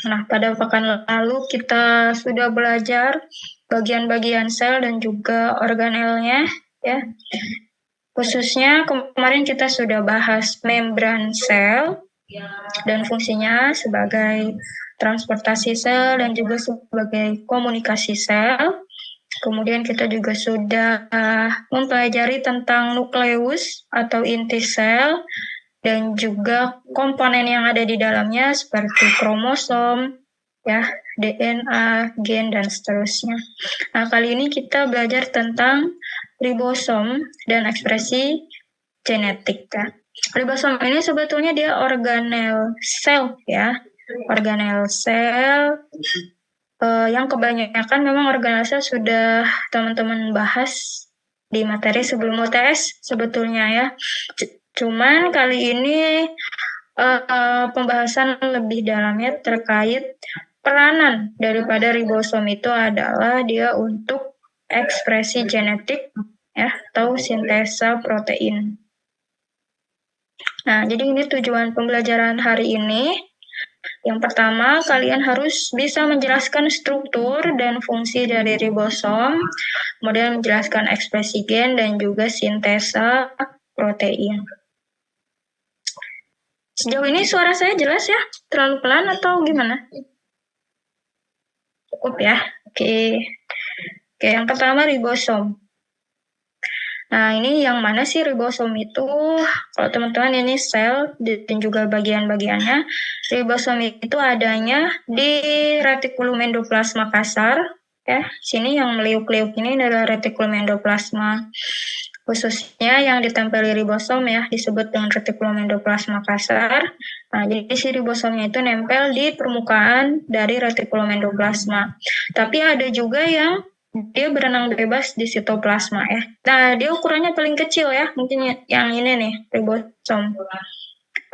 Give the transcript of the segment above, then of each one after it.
Nah, pada pekan lalu kita sudah belajar bagian-bagian sel dan juga organelnya, ya. Khususnya kemarin kita sudah bahas membran sel dan fungsinya sebagai transportasi sel dan juga sebagai komunikasi sel. Kemudian kita juga sudah mempelajari tentang nukleus atau inti sel dan juga komponen yang ada di dalamnya seperti kromosom, ya, DNA, gen, dan seterusnya. Nah, kali ini kita belajar tentang ribosom dan ekspresi genetik, ya. Ribosom ini sebetulnya dia organel sel, ya. Organel sel yang kebanyakan memang organel sel sudah teman-teman bahas di materi sebelum UTS sebetulnya, ya. Cuman kali ini pembahasan lebih dalamnya terkait peranan daripada ribosom itu adalah dia untuk ekspresi genetik, ya, atau sintesa protein. Nah, jadi ini tujuan pembelajaran hari ini. Yang pertama, kalian harus bisa menjelaskan struktur dan fungsi dari ribosom, kemudian menjelaskan ekspresi gen dan juga sintesa protein. Sejauh ini suara saya jelas ya? Terlalu pelan atau gimana? Cukup ya? Oke, yang pertama ribosom. Nah, ini yang mana sih ribosom itu? Kalau teman-teman ini sel dan juga bagian-bagiannya. Ribosom itu adanya di retikulum endoplasma kasar. Ya, sini yang meliuk-liuk ini adalah retikulum endoplasma. Khususnya yang ditempeli ribosom ya, disebut dengan retikulum endoplasma kasar. Nah, jadi si ribosomnya itu nempel di permukaan dari retikulum endoplasma. Tapi ada juga yang dia berenang bebas di sitoplasma ya. Nah, dia ukurannya paling kecil ya, mungkin yang ini nih, ribosom.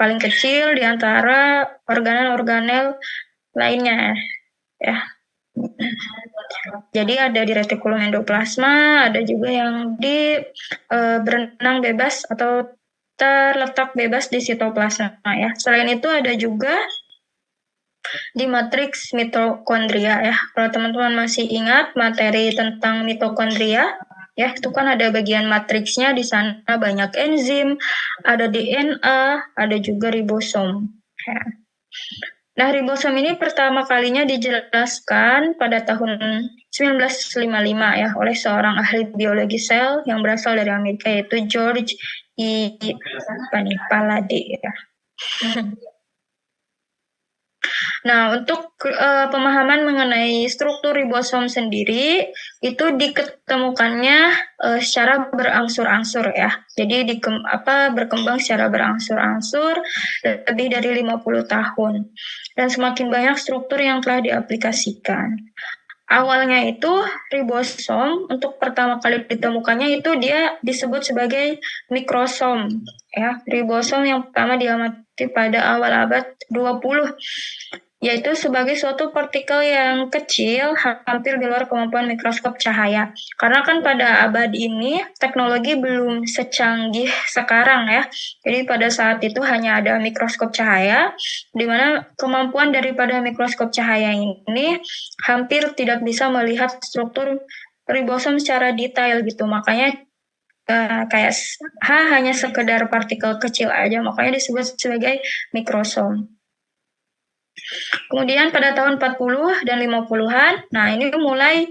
Paling kecil di antara organel-organel lainnya ya. Jadi ada di retikulum endoplasma, ada juga yang di berenang bebas atau terletak bebas di sitoplasma ya. Selain itu ada juga di matriks mitokondria ya. Kalau teman-teman masih ingat materi tentang mitokondria, ya itu kan ada bagian matriksnya di sana banyak enzim, ada DNA, ada juga ribosom. Ya. Nah, ribosom ini pertama kalinya dijelaskan pada tahun 1955 ya oleh seorang ahli biologi sel yang berasal dari Amerika yaitu George E. Palade ya. Nah, untuk pemahaman mengenai struktur ribosom sendiri itu diketemukannya secara berangsur-angsur ya. Jadi berkembang secara berangsur-angsur lebih dari 50 tahun. Dan semakin banyak struktur yang telah diaplikasikan. Awalnya itu ribosom untuk pertama kali ditemukannya itu dia disebut sebagai mikrosom ya. Ribosom yang pertama diamati pada awal abad 20 yaitu sebagai suatu partikel yang kecil hampir di luar kemampuan mikroskop cahaya. Karena kan pada abad ini teknologi belum secanggih sekarang ya. Jadi pada saat itu hanya ada mikroskop cahaya di mana kemampuan daripada mikroskop cahaya ini hampir tidak bisa melihat struktur ribosom secara detail gitu. Makanya kayak hanya sekedar partikel kecil aja, makanya disebut sebagai mikrosom. Kemudian pada tahun 40 dan 50-an, nah ini mulai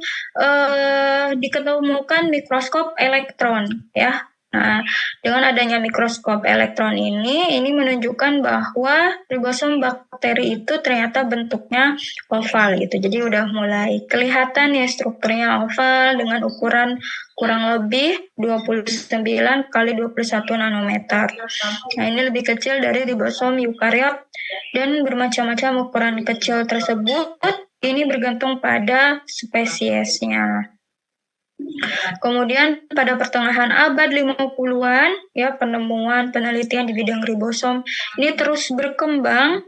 diketemukan mikroskop elektron ya. Nah, dengan adanya mikroskop elektron ini menunjukkan bahwa ribosom bakteri itu ternyata bentuknya oval gitu. Jadi udah mulai kelihatan ya strukturnya oval dengan ukuran kurang lebih 29 kali 21 nanometer. Nah, ini lebih kecil dari ribosom eukariot dan bermacam-macam ukuran kecil tersebut ini bergantung pada spesiesnya. Kemudian pada pertengahan abad 50-an ya penemuan penelitian di bidang ribosom ini terus berkembang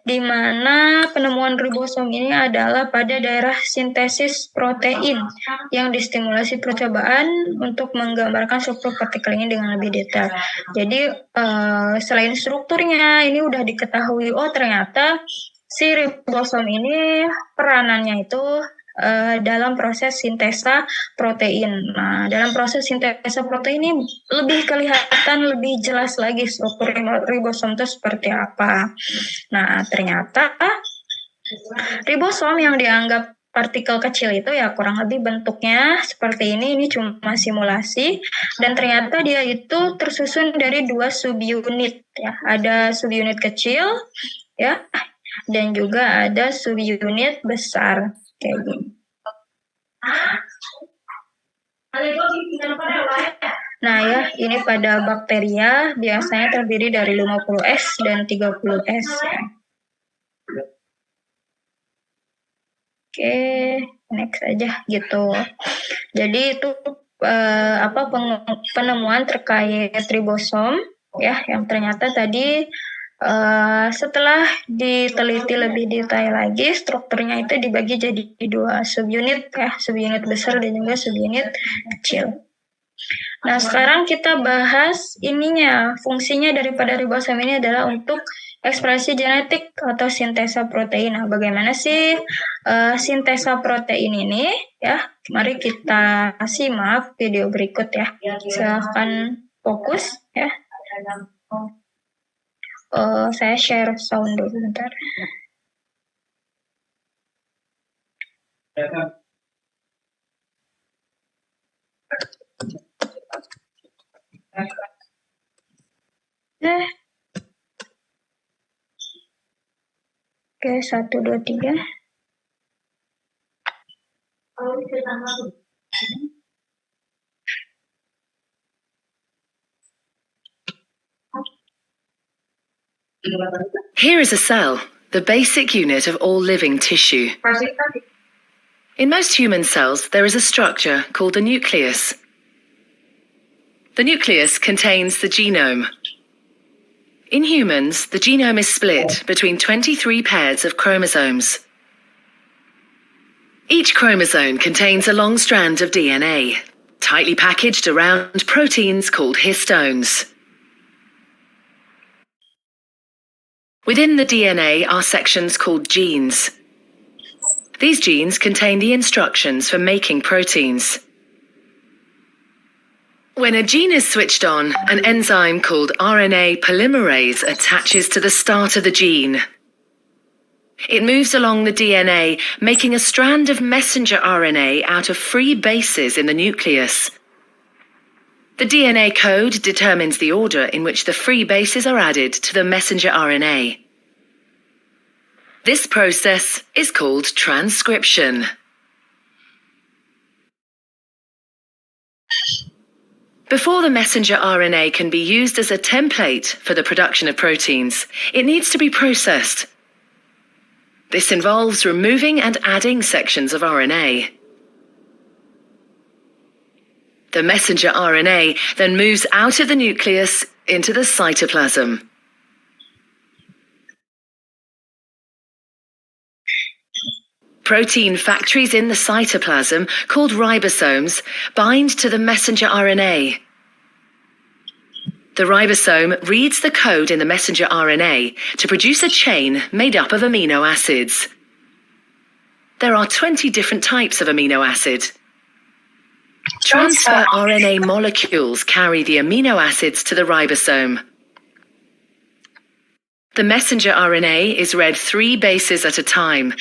di mana penemuan ribosom ini adalah pada daerah sintesis protein yang distimulasi percobaan untuk menggambarkan struktur partikel ini dengan lebih detail. Jadi selain strukturnya ini udah diketahui ternyata si ribosom ini peranannya itu dalam proses sintesa protein. Nah, dalam proses sintesa protein ini lebih kelihatan, lebih jelas lagi struktur ribosom itu seperti apa. Nah, ternyata ribosom yang dianggap partikel kecil itu ya kurang lebih bentuknya seperti ini cuma simulasi, dan ternyata dia itu tersusun dari 2 subunit ya. Ada subunit kecil ya, dan juga ada subunit besar kayak gini. Nah ya, ini pada bakteria biasanya terdiri dari 50 S dan 30 S ya. Oke, next aja gitu. Jadi itu penemuan terkait ribosom ya, yang ternyata tadi setelah diteliti lebih detail lagi, strukturnya itu dibagi jadi 2 subunit ya, subunit besar dan juga subunit kecil. Nah, sekarang kita bahas fungsinya daripada ribosom ini adalah untuk ekspresi genetik atau sintesa protein. Nah, bagaimana sih sintesa protein ini ya? Mari kita simak video berikut ya. Silahkan fokus ya. Saya share sound dulu bentar. Oke, 1, 2, 3. Here is a cell, the basic unit of all living tissue. In most human cells, there is a structure called the nucleus. The nucleus contains the genome. In humans, the genome is split between 23 pairs of chromosomes. Each chromosome contains a long strand of DNA, tightly packaged around proteins called histones. Within the DNA are sections called genes. These genes contain the instructions for making proteins. When a gene is switched on, an enzyme called RNA polymerase attaches to the start of the gene. It moves along the DNA, making a strand of messenger RNA out of free bases in the nucleus. The DNA code determines the order in which the free bases are added to the messenger RNA. This process is called transcription. Before the messenger RNA can be used as a template for the production of proteins, it needs to be processed. This involves removing and adding sections of RNA. The messenger RNA then moves out of the nucleus into the cytoplasm. Protein factories in the cytoplasm, called ribosomes, bind to the messenger RNA. The ribosome reads the code in the messenger RNA to produce a chain made up of amino acids. There are 20 different types of amino acid. Transfer RNA molecules carry the amino acids to the ribosome. The messenger RNA is read 3 bases at a time.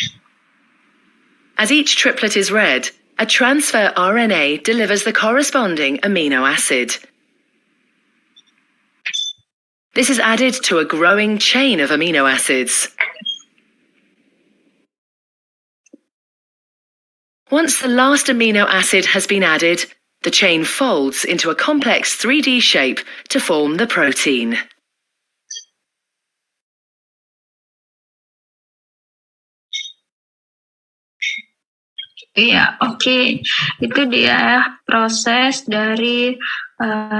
As each triplet is read, a transfer RNA delivers the corresponding amino acid. This is added to a growing chain of amino acids. Once the last amino acid has been added, the chain folds into a complex 3D shape to form the protein. Iya, oke. Itu dia proses dari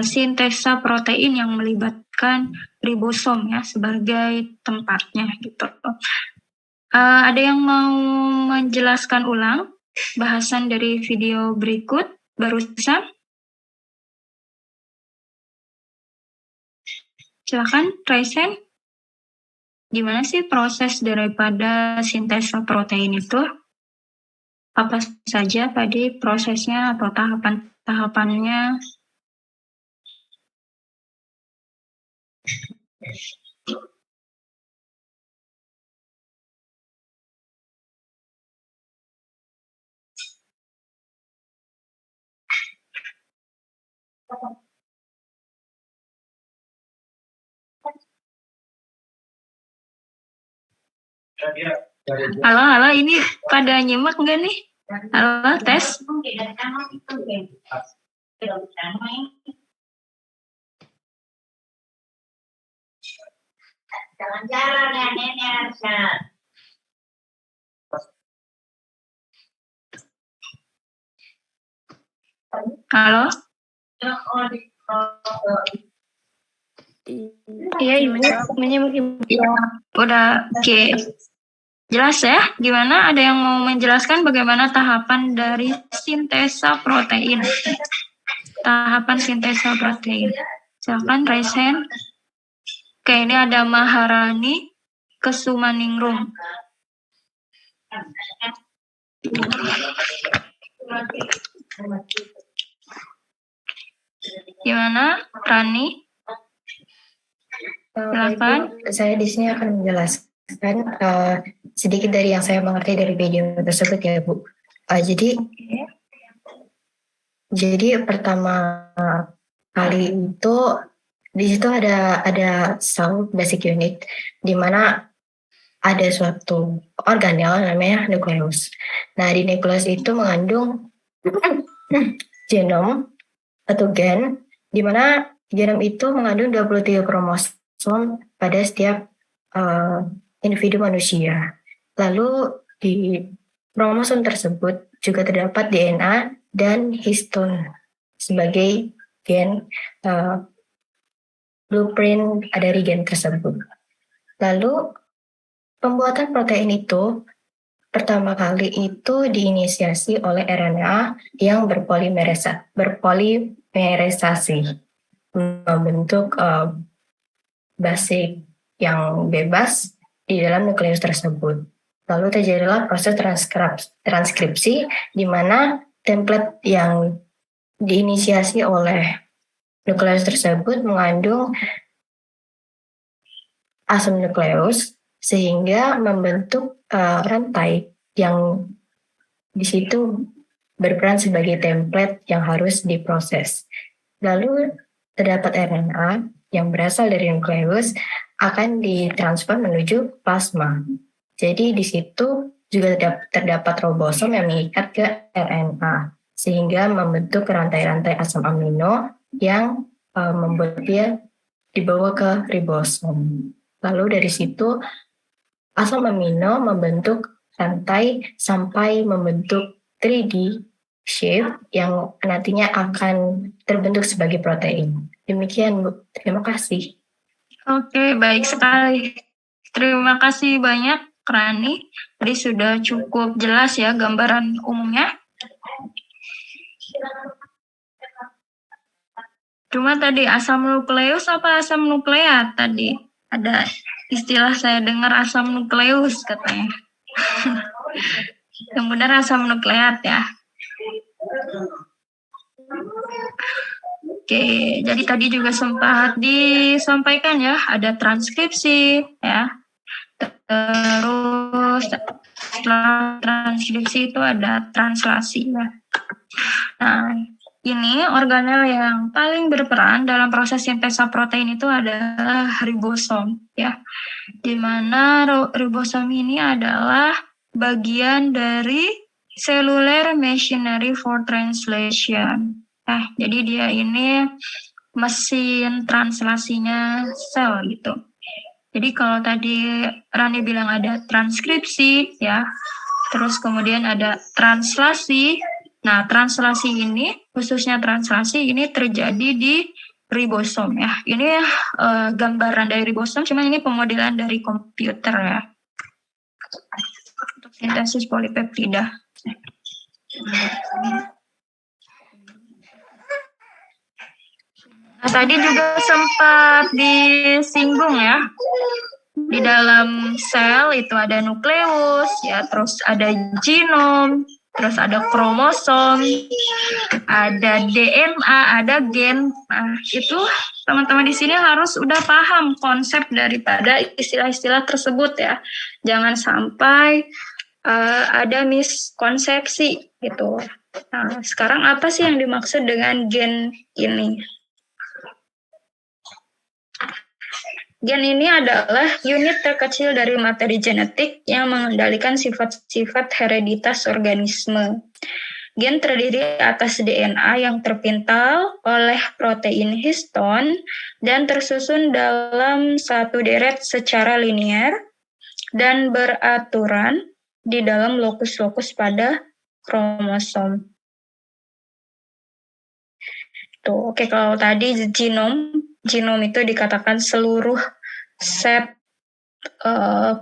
sintesa protein yang melibatkan ribosom ya sebagai tempatnya gitu. Ada yang mau menjelaskan ulang bahasan dari video berikut barusan? Silakan, Raisen. gimana sih proses daripada sintesa protein itu? Apa saja tadi prosesnya atau tahapan-tahapannya? Halo, halo, ini pada nyimak nggak nih? Halo, tes. Jalan-jalan ya, nenek. Halo? Iya, menyimak. Udah, oke. Jelas ya? Gimana? Ada yang mau menjelaskan bagaimana tahapan dari sintesa protein? Tahapan sintesa protein. Silakan, raise hand. Oke, ini ada Maharani Kesumaningrum. Gimana, Rani? Silakan. Saya di sini akan menjelaskan sedikit dari yang saya mengerti dari video tersebut ya Bu. Jadi pertama kali itu di situ ada cell basic unit di mana ada suatu organel namanya nukleus. Nah di nukleus itu mengandung genom atau gen di mana genom itu mengandung 23 kromosom pada setiap individu manusia. Lalu di kromosom tersebut juga terdapat DNA dan histone sebagai gen blueprint dari gen tersebut. Lalu pembuatan protein itu pertama kali itu diinisiasi oleh RNA yang berpolimerisasi membentuk base yang bebas di dalam nukleus tersebut. Lalu terjadilah proses transkripsi di mana template yang diinisiasi oleh nukleus tersebut mengandung asam nukleus sehingga membentuk rantai yang di situ berperan sebagai template yang harus diproses. Lalu terdapat RNA yang berasal dari nukleus akan ditransfer menuju plasma. Jadi di situ juga terdapat ribosom yang mengikat ke RNA sehingga membentuk rantai-rantai asam amino yang membuat dia dibawa ke ribosom. Lalu dari situ asam amino membentuk rantai sampai membentuk 3D shape yang nantinya akan terbentuk sebagai protein. Demikian Bu, terima kasih. Oke, baik sekali. Terima kasih banyak Rani. Tadi sudah cukup jelas ya gambaran umumnya. Cuma tadi asam nukleus apa asam nukleat tadi? Ada istilah saya dengar asam nukleus katanya. Yang benar asam nukleat ya. Oke, jadi tadi juga sempat disampaikan ya, ada transkripsi ya. Terus setelah transkripsi itu ada translasi ya. Nah, ini organel yang paling berperan dalam proses sintesa protein itu adalah ribosom ya. Di mana ribosom ini adalah bagian dari cellular machinery for translation. Jadi dia ini mesin translasinya sel gitu. Jadi kalau tadi Rani bilang ada transkripsi ya, terus kemudian ada translasi. Nah, translasi ini, khususnya translasi ini terjadi di ribosom ya. Ini gambaran dari ribosom, cuma ini pemodelan dari komputer ya. Untuk sintesis polipeptida. Nah, tadi juga sempat disinggung ya Di dalam sel itu ada nukleus, ya, terus ada genom, terus ada kromosom, ada DNA, ada gen. Nah, itu teman-teman di sini harus udah paham konsep daripada istilah-istilah tersebut ya. Jangan sampai ada miskonsepsi gitu. Nah, sekarang apa sih yang dimaksud dengan gen ini? Gen ini adalah unit terkecil dari materi genetik yang mengendalikan sifat-sifat hereditas organisme. Gen terdiri atas DNA yang terpintal oleh protein histon dan tersusun dalam satu deret secara linear dan beraturan di dalam lokus-lokus pada kromosom. Tuh, oke, kalau tadi genom itu dikatakan seluruh set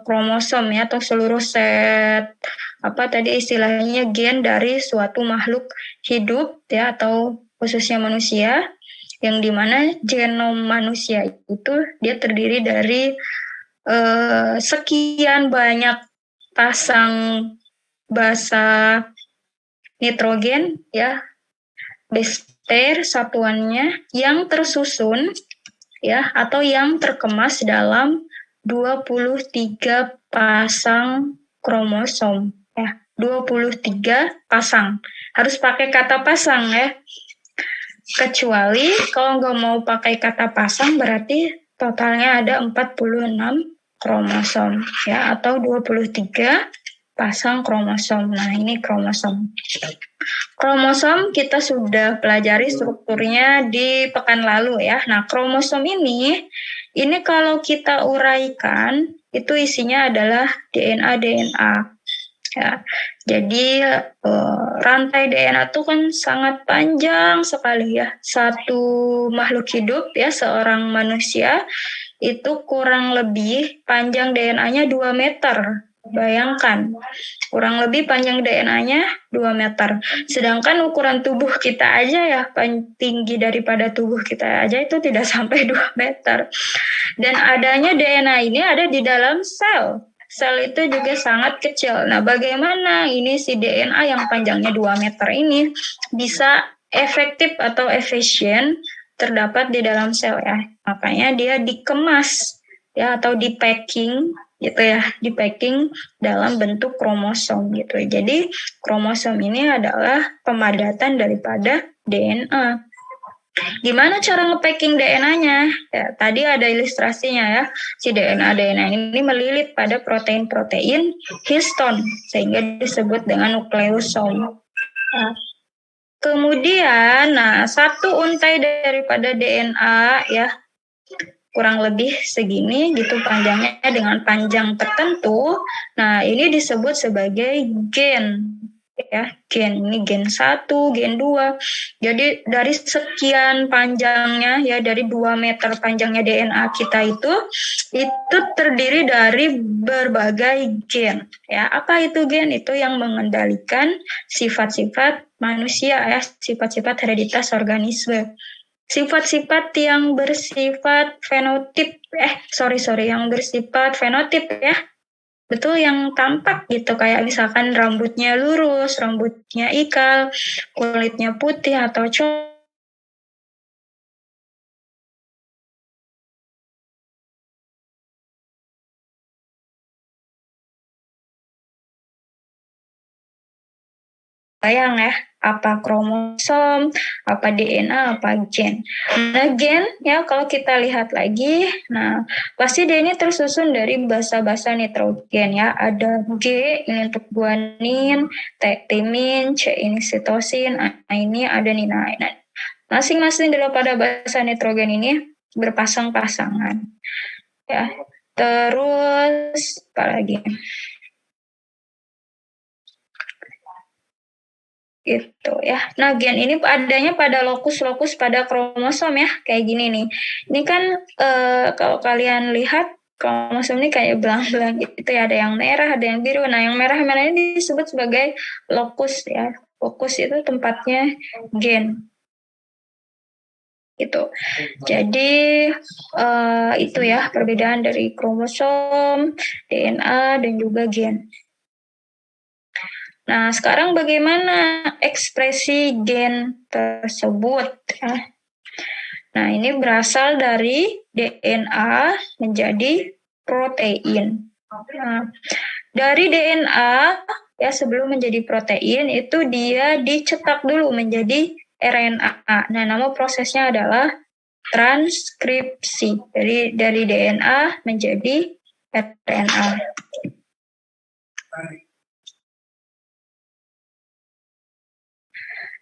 kromosom ya, atau seluruh set apa tadi istilahnya gen dari suatu makhluk hidup ya, atau khususnya manusia, yang dimana genom manusia itu dia terdiri dari sekian banyak pasang basa nitrogen ya, base satuannya yang tersusun ya, atau yang terkemas dalam 23 pasang kromosom ya, 23 pasang. Harus pakai kata pasang ya. Kecuali kalau nggak mau pakai kata pasang berarti totalnya ada 46 kromosom ya, atau 23 pasang kromosom. Nah, ini kromosom. Kromosom kita sudah pelajari strukturnya di pekan lalu ya. Nah, kromosom ini kalau kita uraikan itu isinya adalah DNA ya. Jadi rantai DNA itu kan sangat panjang sekali ya. Satu makhluk hidup ya, seorang manusia itu kurang lebih panjang DNA-nya 2 meter. Bayangkan, kurang lebih panjang DNA-nya 2 meter. Sedangkan ukuran tubuh kita aja ya, tinggi daripada tubuh kita aja itu tidak sampai 2 meter. Dan adanya DNA ini ada di dalam sel. Sel itu juga sangat kecil. Nah, bagaimana ini si DNA yang panjangnya 2 meter ini bisa efektif atau efisien terdapat di dalam sel ya. Makanya dia dikemas ya, atau di packing gitu ya, di packing dalam bentuk kromosom gitu. Jadi kromosom ini adalah pemadatan daripada DNA. Gimana cara nge-packing DNA-nya? Ya, tadi ada ilustrasinya ya. Si DNA ini melilit pada protein-protein histon sehingga disebut dengan nukleosom. Ya. Kemudian, satu untai daripada DNA ya, kurang lebih segini gitu panjangnya dengan panjang tertentu. Nah, ini disebut sebagai gen ya, gen ini gen 1, gen 2. Jadi dari sekian panjangnya ya, dari 2 meter panjangnya DNA kita itu terdiri dari berbagai gen ya. Apa itu gen? Itu yang mengendalikan sifat-sifat manusia ya, sifat-sifat hereditas organisme. Sifat-sifat yang bersifat fenotip, yang bersifat fenotip ya. Betul, yang tampak gitu, kayak misalkan rambutnya lurus, rambutnya ikal, kulitnya putih atau coklat. Bayang ya, apa kromosom, apa DNA, apa gen. Nah, gen ya kalau kita lihat lagi, pasti dia ini tersusun dari basa-basa nitrogen ya. Ada G ini untuk guanin, T timin, C ini sitosin, A ini adenin. Nah, masing-masing daripada basa nitrogen ini berpasang-pasangan. Ya. Terus apa lagi? Gitu ya. Nah, gen ini adanya pada lokus-lokus pada kromosom ya, kayak gini nih. Ini kan kalau kalian lihat kromosom ini kayak belang-belang gitu ya, ada yang merah, ada yang biru. Nah, yang merah-merah ini disebut sebagai lokus ya. Lokus itu tempatnya gen. gitu. Jadi itu ya perbedaan dari kromosom, DNA, dan juga gen. Nah, sekarang bagaimana ekspresi gen tersebut? Ya? Nah, ini berasal dari DNA menjadi protein. Nah, dari DNA ya sebelum menjadi protein itu dia dicetak dulu menjadi RNA. Nah, nama prosesnya adalah transkripsi. Jadi dari DNA menjadi RNA.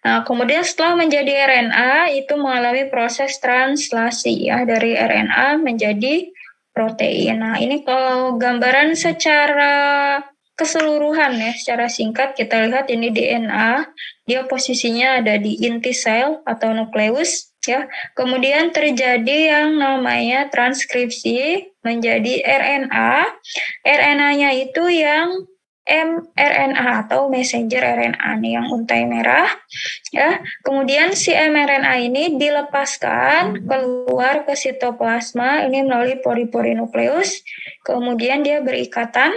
Nah, kemudian setelah menjadi RNA itu mengalami proses translasi ya dari RNA menjadi protein. Nah, ini kalau gambaran secara keseluruhan ya, secara singkat kita lihat ini DNA, dia posisinya ada di inti sel atau nukleus ya. Kemudian terjadi yang namanya transkripsi menjadi RNA. RNA-nya itu yang mRNA atau messenger RNA nih yang untai merah ya. Kemudian si mRNA ini dilepaskan keluar ke sitoplasma ini melalui pori-pori nukleus. Kemudian dia berikatan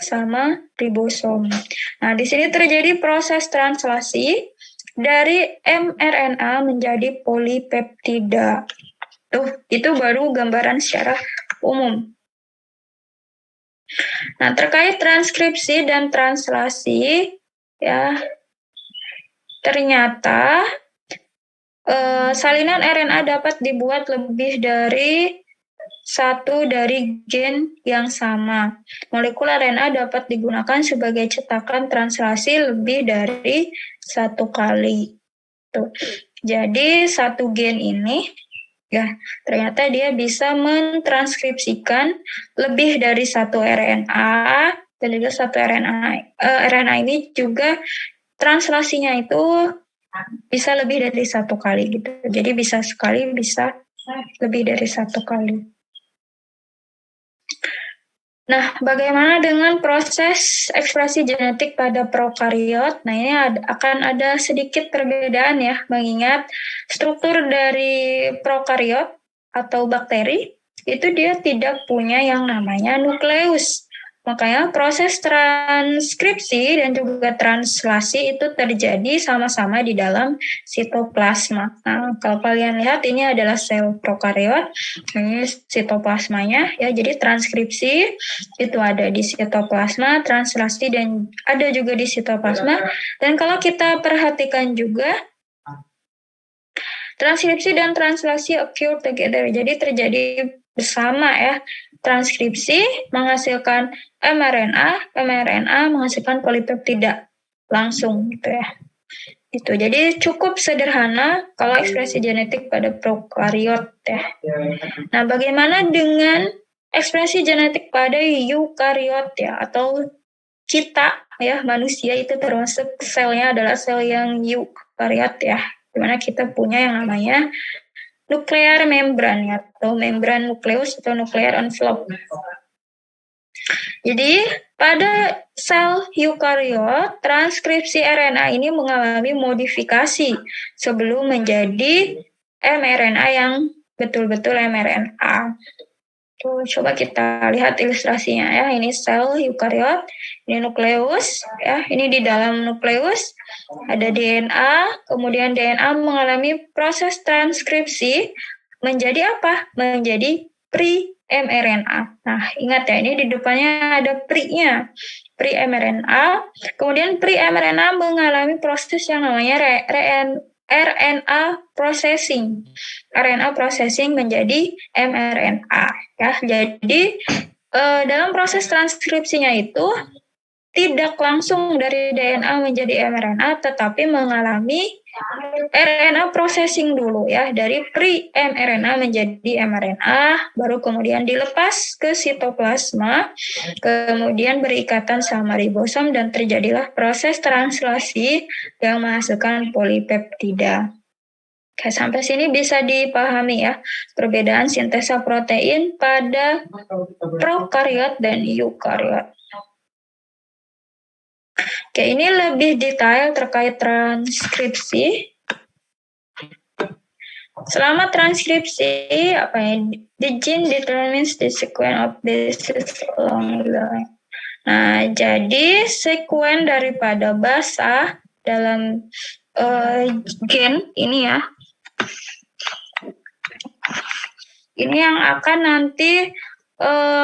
sama ribosom. Nah, di sini terjadi proses translasi dari mRNA menjadi polipeptida. Itu baru gambaran secara umum. Nah, terkait transkripsi dan translasi, ya ternyata salinan RNA dapat dibuat lebih dari satu dari gen yang sama. Molekul RNA dapat digunakan sebagai cetakan translasi lebih dari satu kali. Tuh. Jadi satu gen ini ya ternyata dia bisa mentranskripsikan lebih dari satu RNA dan juga satu RNA ini juga translasinya itu bisa lebih dari satu kali gitu. Jadi bisa sekali, bisa lebih dari satu kali. Nah, bagaimana dengan proses ekspresi genetik pada prokariot? Nah, ini akan ada sedikit perbedaan ya, mengingat struktur dari prokariot atau bakteri itu dia tidak punya yang namanya nukleus. Makanya proses transkripsi dan juga translasi itu terjadi sama-sama di dalam sitoplasma. Nah, kalau kalian lihat ini adalah sel prokariot, ini sitoplasmanya ya. Jadi transkripsi itu ada di sitoplasma, translasi dan ada juga di sitoplasma. Dan kalau kita perhatikan juga transkripsi dan translasi occur together. Jadi terjadi bersama ya. Transkripsi menghasilkan mRNA menghasilkan polipeptida langsung gitu ya. Itu. Jadi cukup sederhana kalau ekspresi genetik pada prokariot ya. Nah, bagaimana dengan ekspresi genetik pada eukariot ya atau kita ya manusia itu termasuk selnya adalah sel yang eukariot ya, dimana kita punya yang namanya nuklear membran ya, atau membran nukleus atau nuklear envelope. Jadi pada sel eukariot transkripsi RNA ini mengalami modifikasi sebelum menjadi mRNA yang betul-betul mRNA. Coba kita lihat ilustrasinya ya. Ini sel eukariot, ini nukleus ya. Ini di dalam nukleus ada DNA, kemudian DNA mengalami proses transkripsi menjadi apa? Menjadi pre-mRNA. Nah, ingat ya, ini di depannya ada pre-nya. Pre-mRNA. Kemudian pre-mRNA mengalami proses yang namanya RNA processing. RNA processing menjadi mRNA ya. Jadi dalam proses transkripsinya itu tidak langsung dari DNA menjadi mRNA tetapi mengalami RNA processing dulu ya, dari pre-mRNA menjadi mRNA, baru kemudian dilepas ke sitoplasma, kemudian berikatan sama ribosom dan terjadilah proses translasi yang menghasilkan polipeptida. Oke, sampai sini bisa dipahami ya perbedaan sintesa protein pada prokariot dan eukariot. Oke, ini lebih detail terkait transkripsi. Selama transkripsi, the gene determines the sequence of bases along the line. Nah, jadi sekuen daripada basa dalam gen ini ya, ini yang akan nanti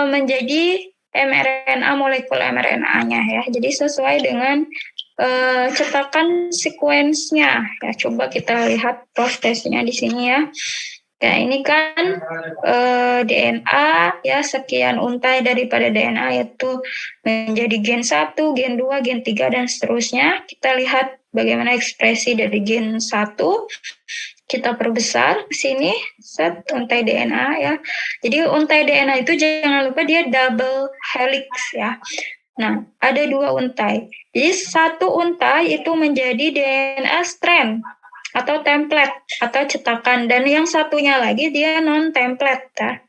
menjadi mRNA, molekul mRNA-nya ya. Jadi sesuai dengan cetakan sekuensnya. Ya, coba kita lihat prosesnya di sini ya. Ya, ini kan DNA ya, sekian untai daripada DNA yaitu menjadi gen 1, gen 2, gen 3 dan seterusnya. Kita lihat bagaimana ekspresi dari gen 1. Kita perbesar ke sini, set untai DNA ya. Jadi untai DNA itu jangan lupa dia double helix ya. Nah, ada 2 untai. Jadi satu untai itu menjadi DNA strand atau template atau cetakan, dan yang satunya lagi dia non template ya.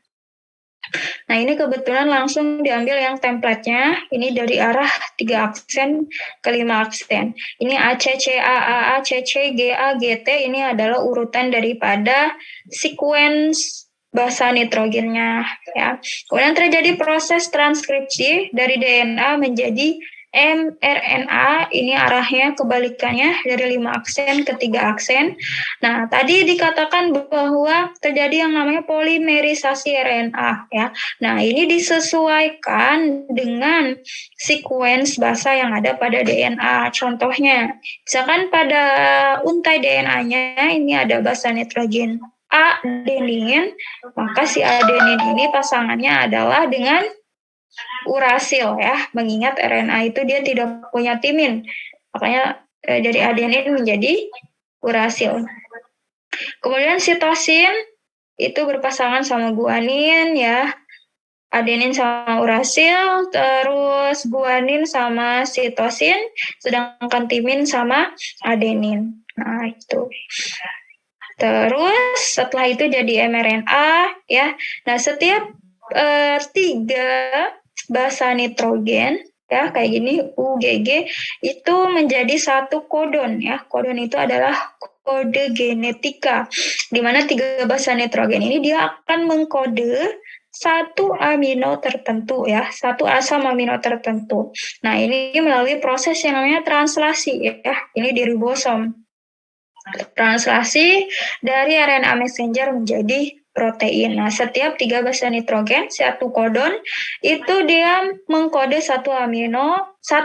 Nah, ini kebetulan langsung diambil yang template-nya. Ini dari arah 3 aksen ke 5 aksen. Ini ACC, AAA, CC, GA, GT ini adalah urutan daripada sequence basa nitrogennya ya. Kemudian terjadi proses transkripsi dari DNA menjadi mRNA, ini arahnya kebalikannya dari 5 aksen ke 3 aksen. Nah, tadi dikatakan bahwa terjadi yang namanya polimerisasi RNA ya. Nah, ini disesuaikan dengan sequence basa yang ada pada DNA. Contohnya, misalkan pada untai DNA-nya ini ada basa nitrogen adenin, maka si adenin ini pasangannya adalah dengan urasil ya, mengingat RNA itu dia tidak punya timin, makanya dari adenin menjadi urasil. Kemudian sitosin itu berpasangan sama guanin ya, adenin sama urasil, terus guanin sama sitosin, sedangkan timin sama adenin. Nah, itu. Terus setelah itu jadi mRNA ya. Nah, setiap 3 basa nitrogen ya kayak gini UGG itu menjadi satu kodon ya. Kodon itu adalah kode genetika, di mana 3 basa nitrogen ini dia akan mengkode satu amino tertentu ya, satu asam amino tertentu. Nah, ini melalui proses yang namanya translasi ya. Ini di ribosom. Translasi dari RNA messenger menjadi protein. Nah, setiap 3 basa nitrogen, satu kodon, itu dia mengkode satu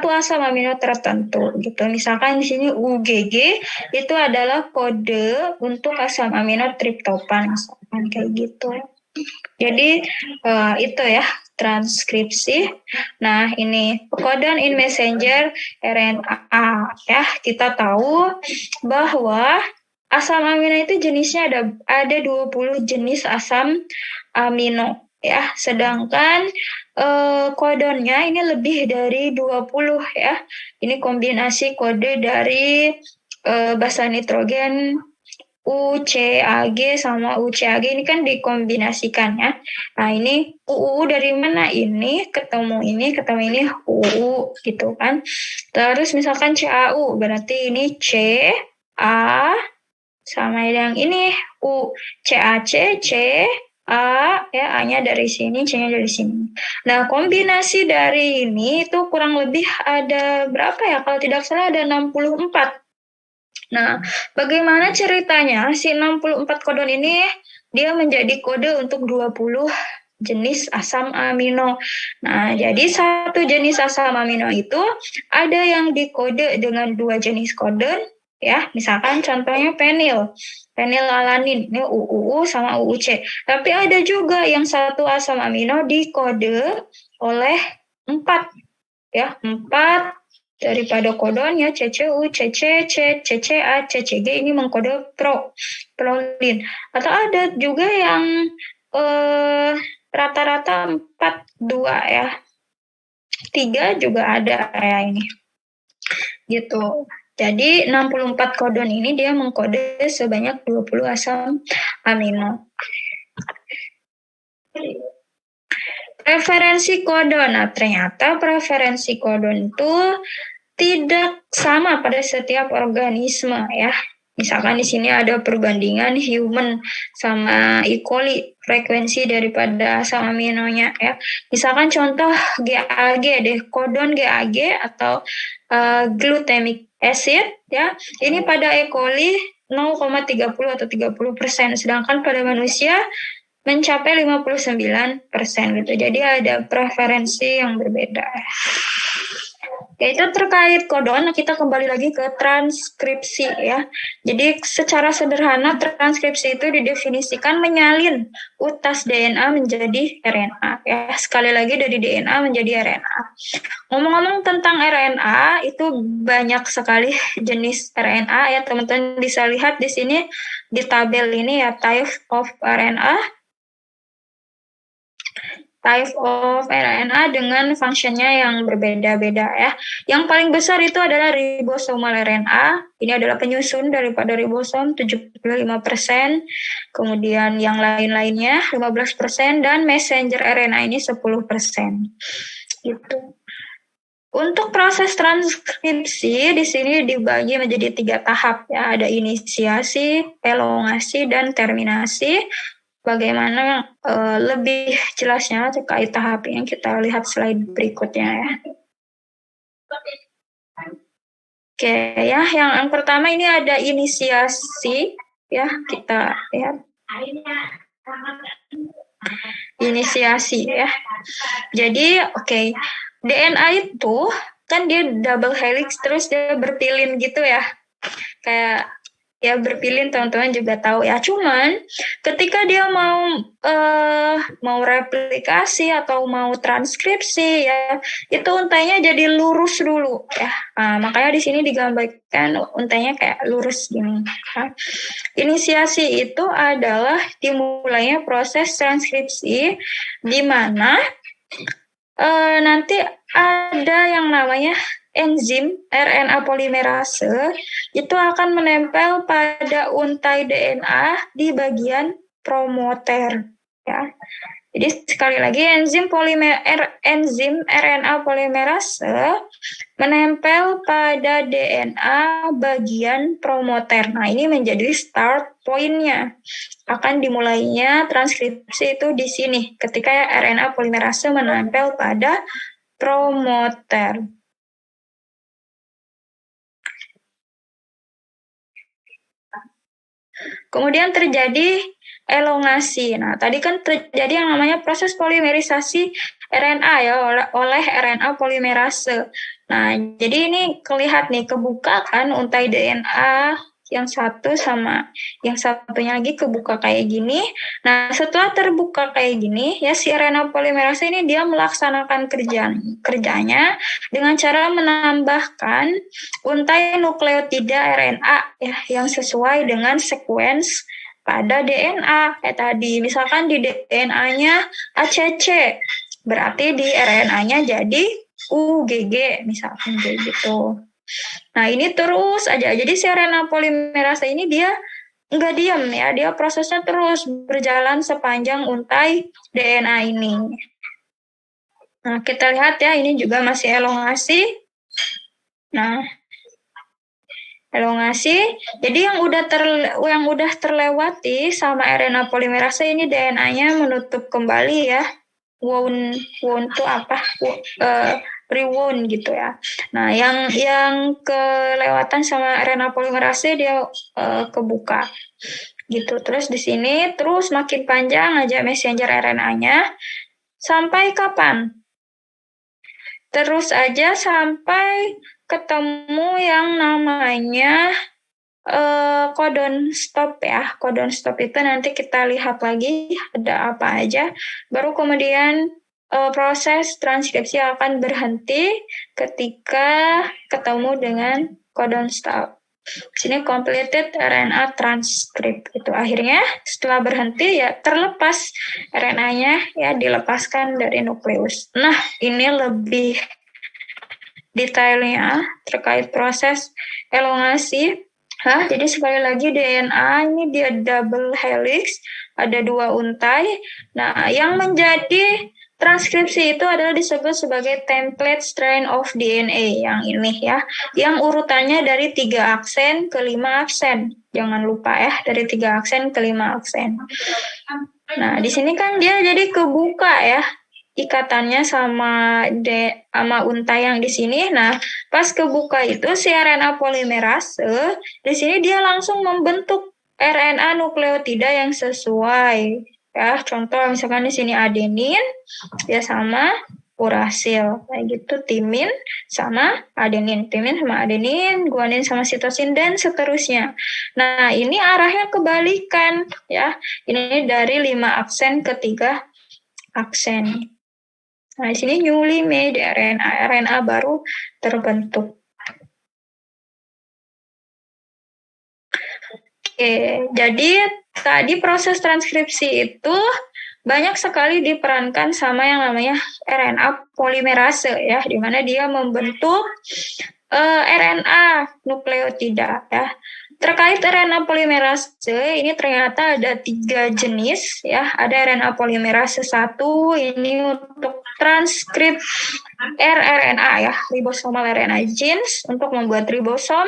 asam amino tertentu gitu. Misalkan di sini UGG itu adalah kode untuk asam amino triptopan, misalkan kayak gitu. Jadi itu ya transkripsi. Nah, ini codon in messenger RNA ya. Kita tahu bahwa asam amino itu jenisnya ada 20 jenis asam amino ya. Sedangkan kodonnya ini lebih dari 20 ya. Ini kombinasi kode dari basa nitrogen UCAG sama UCAG ini kan dikombinasikan ya. Nah, ini UU dari mana? Ini ketemu ini UU gitu kan. Terus misalkan CAU berarti ini C A sama yang ini U, CAC, C A ya, A-nya dari sini, C-nya dari sini. Nah, kombinasi dari ini itu kurang lebih ada berapa ya? Kalau tidak salah ada 64. Nah, bagaimana ceritanya si 64 kodon ini dia menjadi kode untuk 20 jenis asam amino. Nah, jadi satu jenis asam amino itu ada yang dikode dengan 2 jenis kodon ya. Misalkan contohnya penilalanin, ini UUU sama UUC. Tapi ada juga yang satu asam amino dikode oleh 4 ya, 4 daripada kodonnya CCU, CCC, CCA, CCG ini mengkode prolin. Atau ada juga yang rata-rata 42 ya. 3 juga ada ya ini. Gitu. Jadi 64 kodon ini dia mengkode sebanyak 20 asam amino. Preferensi kodon. Nah, ternyata preferensi kodon itu tidak sama pada setiap organisme ya. Misalkan di sini ada perbandingan human sama E. coli, frekuensi daripada asam aminonya ya. Misalkan contoh GAG deh, kodon GAG atau glutamic acid ya. Ini pada E. coli 0,30 atau 30%, sedangkan pada manusia mencapai 59% gitu. Jadi ada preferensi yang berbeda. Ya, itu terkait kodon, kita kembali lagi ke transkripsi ya. Jadi secara sederhana transkripsi itu didefinisikan menyalin utas DNA menjadi RNA ya. Sekali lagi dari DNA menjadi RNA. Ngomong-ngomong tentang RNA, itu banyak sekali jenis RNA ya, teman-teman bisa lihat di sini di tabel ini ya, type of RNA dengan fungsinya yang berbeda-beda ya. Yang paling besar itu adalah ribosomal RNA. Ini adalah penyusun daripada ribosom 75%. Kemudian yang lain-lainnya 15% dan messenger RNA ini 10%. Gitu. Untuk proses transkripsi di sini dibagi menjadi 3 tahap ya. Ada inisiasi, elongasi, dan terminasi. Bagaimana lebih jelasnya terkait tahap yang kita lihat slide berikutnya ya. Oke ya, yang pertama ini ada inisiasi ya, kita lihat. Inisiasi ya. Jadi DNA itu kan dia double helix terus dia berpilin gitu ya. Kayak ya berpilin, teman-teman juga tahu ya. Cuman ketika dia mau replikasi atau mau transkripsi ya, itu untainya jadi lurus dulu ya. Nah, makanya di sini digambarkan untainya kayak lurus gini. Nah, inisiasi itu adalah dimulainya proses transkripsi di mana nanti ada yang namanya enzim RNA polimerase itu akan menempel pada untai DNA di bagian promoter ya. Jadi sekali lagi enzim RNA polimerase menempel pada DNA bagian promoter. Nah, ini menjadi start point-nya. Akan dimulainya transkripsi itu di sini ketika RNA polimerase menempel pada promoter. Kemudian terjadi elongasi. Nah, tadi kan terjadi yang namanya proses polimerisasi RNA ya oleh RNA polimerase. Nah, jadi ini kelihatan nih kebuka kan untai DNA yang satu sama yang satunya lagi kebuka kayak gini. Nah, setelah terbuka kayak gini ya si RNA polimerase ini dia melaksanakan kerjanya dengan cara menambahkan untai nukleotida RNA ya yang sesuai dengan sequence pada DNA kayak tadi. Misalkan di DNA-nya ACC, berarti di RNA-nya jadi UGG misalkan kayak gitu. Nah, ini terus aja. Jadi si RNA polimerase ini dia nggak diam ya, dia prosesnya terus berjalan sepanjang untai DNA ini. Nah, kita lihat ya, ini juga masih elongasi. Nah, elongasi. Jadi yang udah terlewati sama RNA polimerase ini DNA-nya menutup kembali ya. Wound itu apa? Rewound gitu ya. Nah, yang kelewatan sama RNA polimerase dia kebuka gitu. Terus di sini terus makin panjang aja messenger RNA-nya sampai kapan? Terus aja sampai ketemu yang namanya codon stop ya. Codon stop itu nanti kita lihat lagi ada apa aja. Baru kemudian proses transkripsi akan berhenti ketika ketemu dengan codon stop. Sini completed RNA transcript itu akhirnya setelah berhenti ya terlepas RNA-nya ya dilepaskan dari nukleus. Nah, ini lebih detailnya terkait proses elongasi. Jadi sekali lagi DNA ini dia double helix, ada 2 untai. Nah, yang menjadi transkripsi itu adalah disebut sebagai template strand of DNA yang ini ya, yang urutannya dari 3 aksen ke 5 aksen. Jangan lupa ya, dari 3 aksen ke 5 aksen. Nah, di sini kan dia jadi kebuka ya ikatannya sama untai yang di sini. Nah, pas kebuka itu si RNA polimerase di sini dia langsung membentuk RNA nukleotida yang sesuai. Ya, contoh misalkan di sini adenin ya sama urasil. Kayak gitu timin sama adenin, guanin sama sitosin dan seterusnya. Nah, ini arahnya kebalikan ya. Ini dari 5 aksen ke 3 aksen. Nah, di sini newly made RNA baru terbentuk. Oke, jadi tadi proses transkripsi itu banyak sekali diperankan sama yang namanya RNA polimerase ya, di mana dia membentuk RNA nukleotida ya. Terkait RNA polimerase ini ternyata ada 3 jenis ya. Ada RNA polimerase 1 ini untuk transkrip rRNA ya, ribosomal RNA genes untuk membuat ribosom.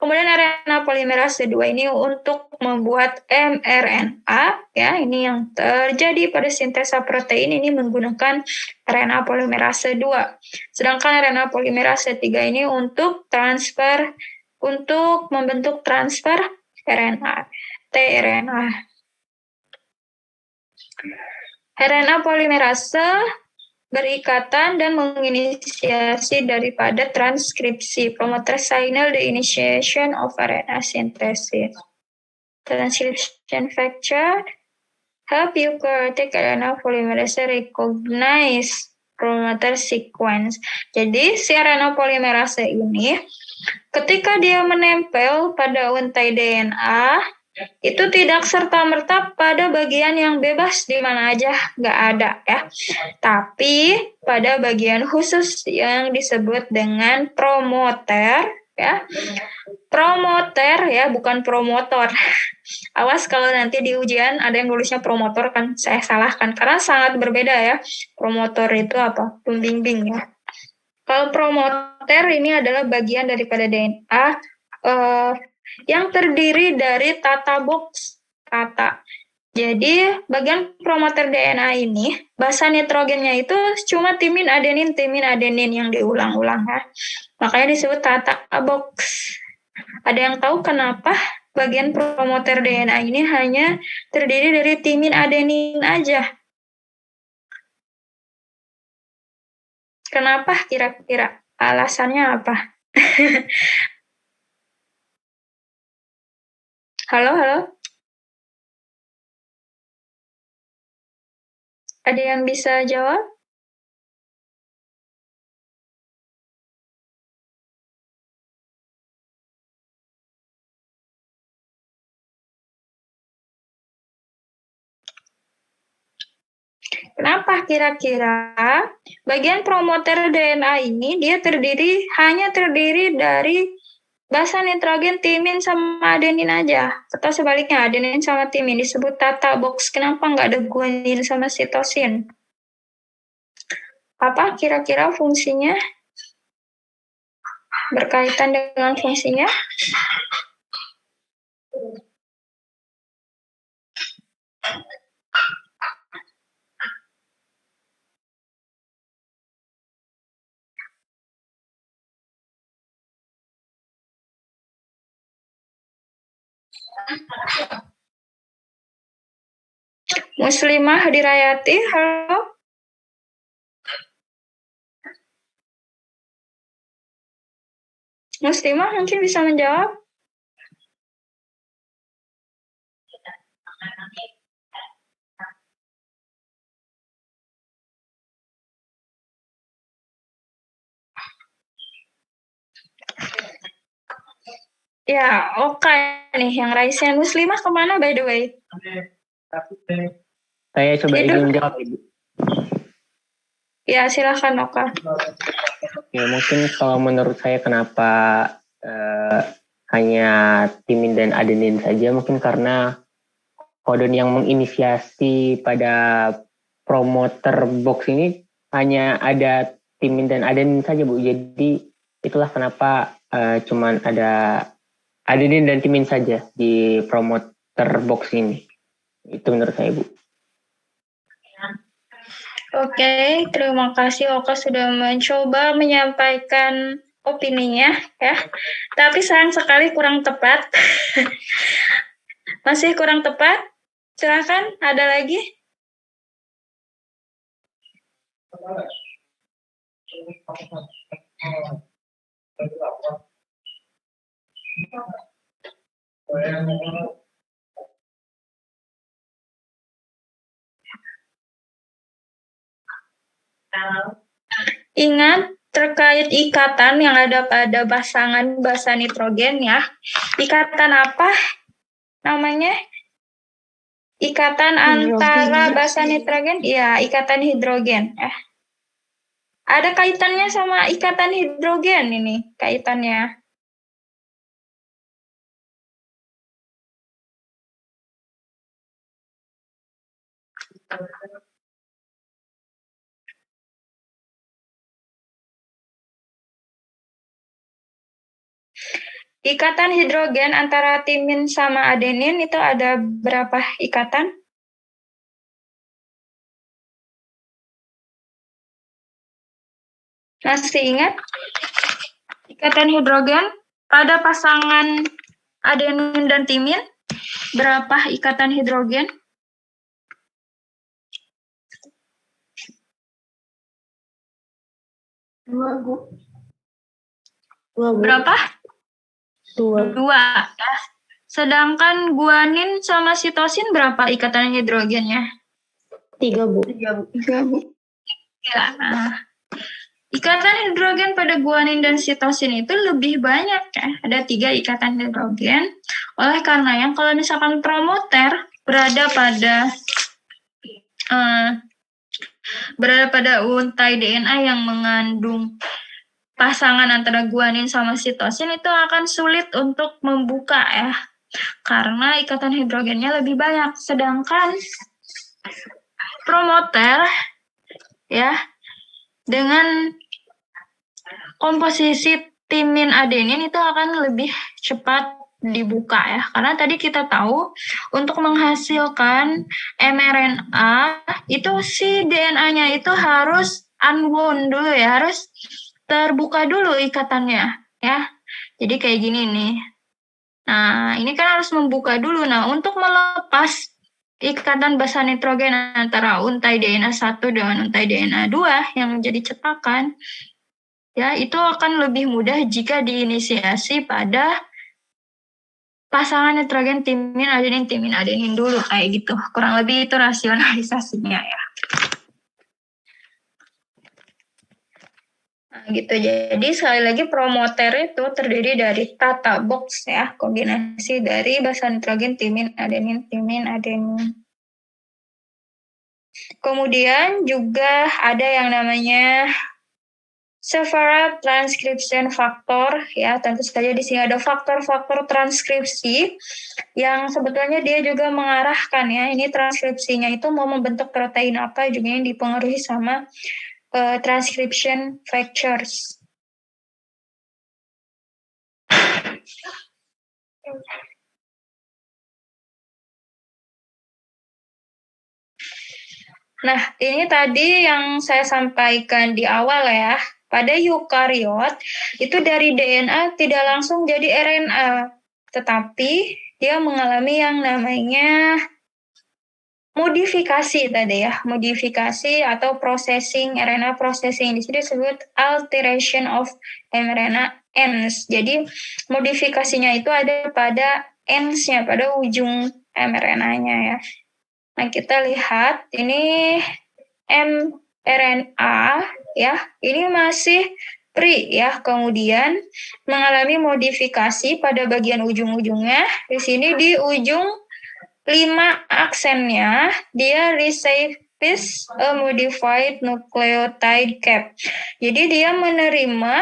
Kemudian RNA polimerase 2 ini untuk membuat mRNA ya. Ini yang terjadi pada sintesa protein ini menggunakan RNA polimerase 2. Sedangkan RNA polimerase 3 ini untuk membentuk transfer RNA, tRNA. RNA polimerase berikatan dan menginisiasi daripada transkripsi, promoter signal the initiation of RNA synthesis. Transcription factor help eukaryotic RNA polymerase recognize promoter sequence. Jadi si RNA polimerase ini ketika dia menempel pada untai DNA itu tidak serta-merta pada bagian yang bebas di mana aja, nggak ada ya. Tapi pada bagian khusus yang disebut dengan promoter ya. Promoter ya, bukan promotor. Awas kalau nanti di ujian ada yang nulisnya promotor kan saya salahkan karena sangat berbeda ya. Promotor itu apa? Pembimbing ya. Kalau promoter ini adalah bagian daripada DNA yang terdiri dari tata box. Jadi bagian promoter DNA ini basa nitrogennya itu cuma timin adenin yang diulang-ulang ya. Makanya disebut tata box. Ada yang tahu kenapa bagian promoter DNA ini hanya terdiri dari timin adenin aja? Kenapa kira-kira? Alasannya apa? Halo? Ada yang bisa jawab? Kenapa kira-kira bagian promoter DNA ini dia hanya terdiri dari basa nitrogen, timin, sama adenin aja. Atau sebaliknya, adenin sama timin disebut tata box. Kenapa nggak ada guanin sama sitosin? Apa kira-kira fungsinya? Berkaitan dengan fungsinya? Muslimah Dirayati, halo? Muslimah mungkin bisa menjawab? Ya, oke nih yang raisnya Muslimah kemana by the way? Saya coba ingin menjawab, Ibu. Ya, silakan Oka. Ya, mungkin kalau menurut saya kenapa hanya timin dan adenin saja, mungkin karena kodon yang menginisiasi pada promoter box ini hanya ada timin dan adenin saja, Bu. Jadi itulah kenapa cuman ada adenin dan timin saja di promoter box ini. Itu menurut saya, Bu. Oke, terima kasih Oka sudah mencoba menyampaikan opininya ya. Tapi sayang sekali kurang tepat. Masih kurang tepat? Silakan, ada lagi? Ingat terkait ikatan yang ada pada pasangan basa nitrogen ya. Ikatan apa namanya? Ikatan antara basa nitrogen? Iya, ikatan hidrogen. Ada kaitannya sama ikatan hidrogen ini, kaitannya. Ikatan hidrogen antara timin sama adenin itu ada berapa ikatan? Masih ingat? Ikatan hidrogen pada pasangan adenin dan timin, berapa ikatan hidrogen? Dua, Bu. Berapa? Dua. Ya. Sedangkan guanin sama sitosin berapa ikatan hidrogennya? 3, Bu. 3, Bu. Ya. Ikatan hidrogen pada guanin dan sitosin itu lebih banyak ya. Ada 3 ikatan hidrogen. Oleh karena yang kalau misalkan promoter berada pada untai DNA yang mengandung pasangan antara guanin sama sitosin itu akan sulit untuk membuka ya. Karena ikatan hidrogennya lebih banyak. Sedangkan promoter ya dengan komposisi timin adenin itu akan lebih cepat dibuka ya. Karena tadi kita tahu untuk menghasilkan mRNA itu si DNA-nya itu harus unwound dulu ya, harus terbuka dulu ikatannya ya. Jadi kayak gini nih. Nah, ini kan harus membuka dulu. Nah, untuk melepas ikatan basa nitrogen antara untai DNA 1 dengan untai DNA 2 yang menjadi cetakan, ya itu akan lebih mudah jika diinisiasi pada pasangan nitrogen timin adenin dulu kayak gitu. Kurang lebih itu rasionalisasinya ya. Nah, gitu. Jadi sekali lagi promoter itu terdiri dari tata box ya, kombinasi dari basa nitrogen timin adenin. Kemudian juga ada yang namanya several transcription factor ya, tentu saja di sini ada faktor-faktor transkripsi yang sebetulnya dia juga mengarahkan ya, ini transkripsinya itu mau membentuk protein apa juga yang dipengaruhi sama transcription factors. Nah, ini tadi yang saya sampaikan di awal ya. Pada eukariot, itu dari DNA tidak langsung jadi RNA. Tetapi dia mengalami yang namanya modifikasi tadi ya. Modifikasi atau processing, RNA processing. Di sini disebut alteration of mRNA ends. Jadi modifikasinya itu ada pada ends-nya, pada ujung mRNA-nya ya. Nah, kita lihat ini mRNA ya, ini masih pre ya, kemudian mengalami modifikasi pada bagian ujung-ujungnya. Di sini di ujung 5 aksennya dia receives a modified nucleotide cap. Jadi dia menerima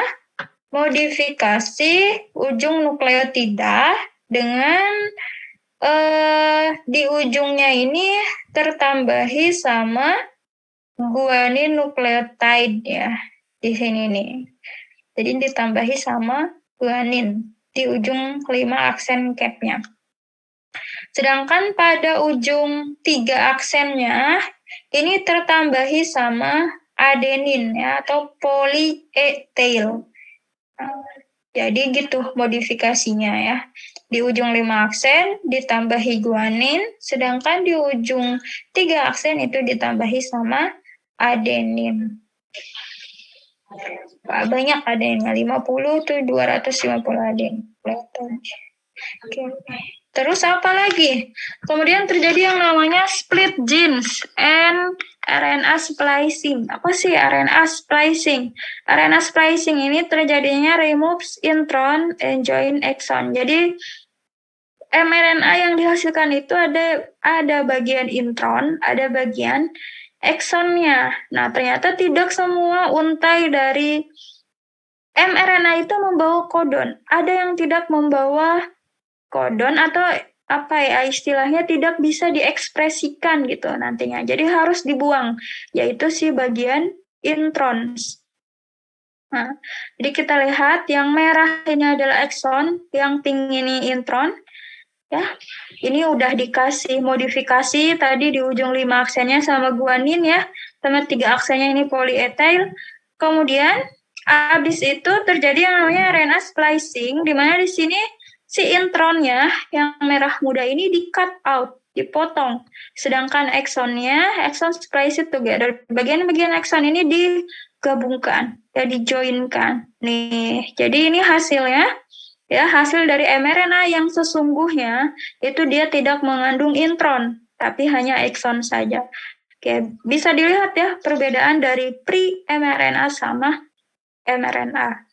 modifikasi ujung nukleotida dengan di ujungnya ini tertambahi sama guanin nukleotide ya di sini nih. Jadi ditambahi sama guanin di ujung 5 aksen capnya. Sedangkan pada ujung 3 aksennya ini tertambahi sama adenin ya atau polyethyl. Jadi gitu modifikasinya ya. Di ujung 5 aksen ditambahi guanin, sedangkan di ujung 3 aksen itu ditambahi sama adenin. Banyak adennya, 50 tuh 250 aden. Oke. Terus apa lagi? Kemudian terjadi yang namanya split genes and RNA splicing. Apa sih RNA splicing? RNA splicing ini terjadinya removes intron and join exon. Jadi mRNA yang dihasilkan itu ada bagian intron, ada bagian eksonnya. Nah, ternyata tidak semua untai dari mRNA itu membawa kodon. Ada yang tidak membawa kodon atau apa ya istilahnya tidak bisa diekspresikan gitu nantinya. Jadi harus dibuang, yaitu si bagian introns. Nah, jadi kita lihat yang merah ini adalah ekson, yang pink ini intron. Ya, ini udah dikasih modifikasi tadi di ujung 5 aksennya sama guanin ya, sama 3 aksennya ini polyethyl. Kemudian habis itu terjadi yang namanya RNA splicing, di mana di sini si intronnya yang merah muda ini di cut out, dipotong. Sedangkan exonnya, exon spliced together. Bagian-bagian exon ini digabungkan, ya dijoinkan. Nih, jadi ini hasilnya. Ya, hasil dari mRNA yang sesungguhnya itu dia tidak mengandung intron, tapi hanya exon saja. Oke, bisa dilihat ya perbedaan dari pre-mRNA sama mRNA.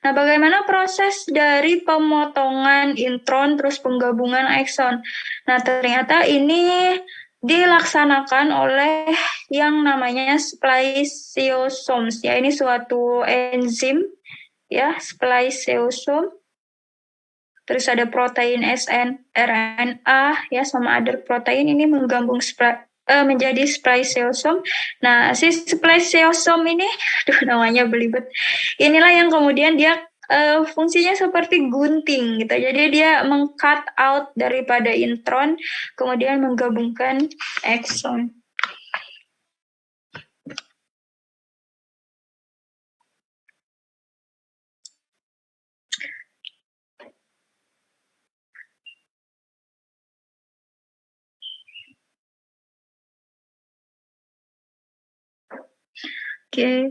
Nah, bagaimana proses dari pemotongan intron terus penggabungan exon? Nah, ternyata ini dilaksanakan oleh yang namanya spliceosomes ya. Ini suatu enzim ya, spliceosome. Terus ada protein snRNA ya sama other protein ini menggabung menjadi spliceosome. Nah, si spliceosome ini, namanya belibet. Inilah yang kemudian dia fungsinya seperti gunting gitu. Jadi dia meng-cut out daripada intron, kemudian menggabungkan exon. Oke.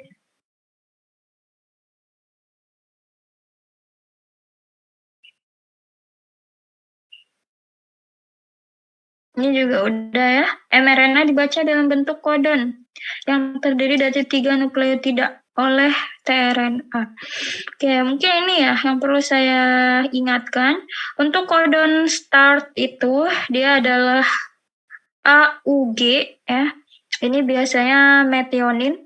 Ini juga udah ya. mRNA dibaca dalam bentuk kodon yang terdiri dari 3 nukleotida oleh tRNA. Oke, mungkin ini ya yang perlu saya ingatkan. Untuk kodon start itu dia adalah AUG ya. Ini biasanya metionin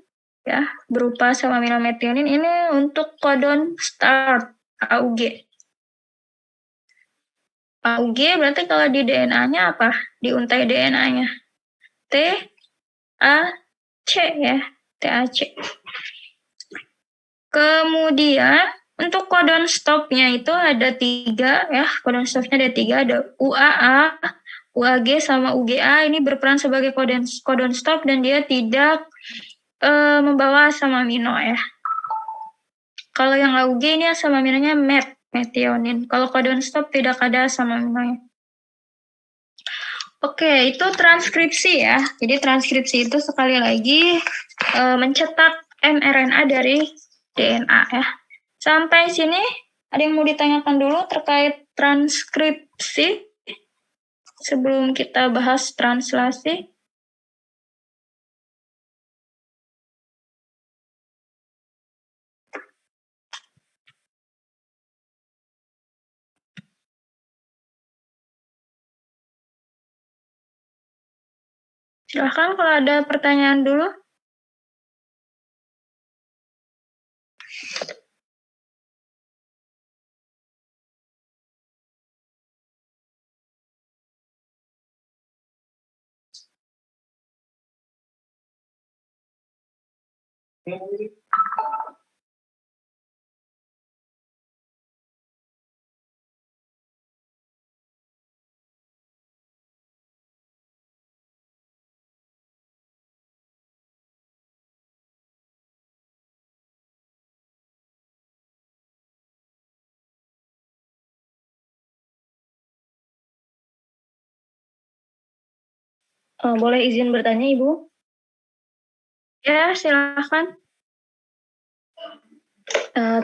ya, berupa sel amino metionin. Ini untuk kodon start AUG. AUG berarti kalau di DNA-nya apa? Di untai DNA-nya. TAC ya, TAC. Kemudian untuk kodon stopnya itu ada 3 ya, kodon stopnya ada 3, ada UAA, UAG sama UGA. Ini berperan sebagai kodon stop dan dia tidak membawa asam amino ya. Kalau yang AUG ini asam aminonya metionin. Kalau kodon stop tidak ada asam aminonya. Oke, itu transkripsi ya. Jadi transkripsi itu sekali lagi mencetak mRNA dari DNA ya. Sampai sini ada yang mau ditanyakan dulu terkait transkripsi sebelum kita bahas translasi? Silahkan kalau ada pertanyaan dulu. Boleh izin bertanya, Ibu? Ya, silakan.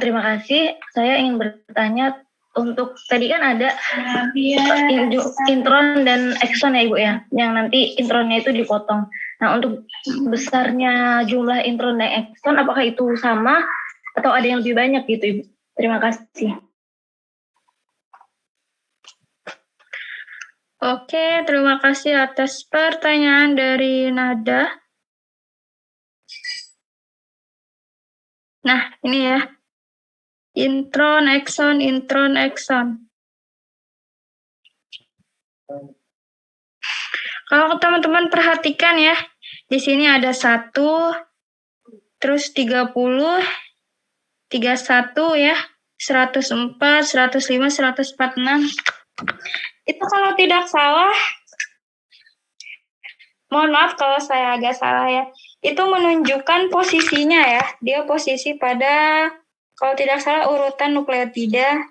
Terima kasih. Saya ingin bertanya untuk tadi kan ada intron dan exon ya Ibu ya, yang nanti intronnya itu dipotong. Nah untuk besarnya jumlah intron dan exon apakah itu sama atau ada yang lebih banyak gitu Ibu? Terima kasih. Oke, terima kasih atas pertanyaan dari Nada. Nah, ini ya. Intron, exon. Kalau teman-teman perhatikan ya, di sini ada 1, terus 30, 31 ya, 104, 105, 146. Itu kalau tidak salah, mohon maaf kalau saya agak salah ya, itu menunjukkan posisinya ya, dia posisi pada, kalau tidak salah urutan nukleotida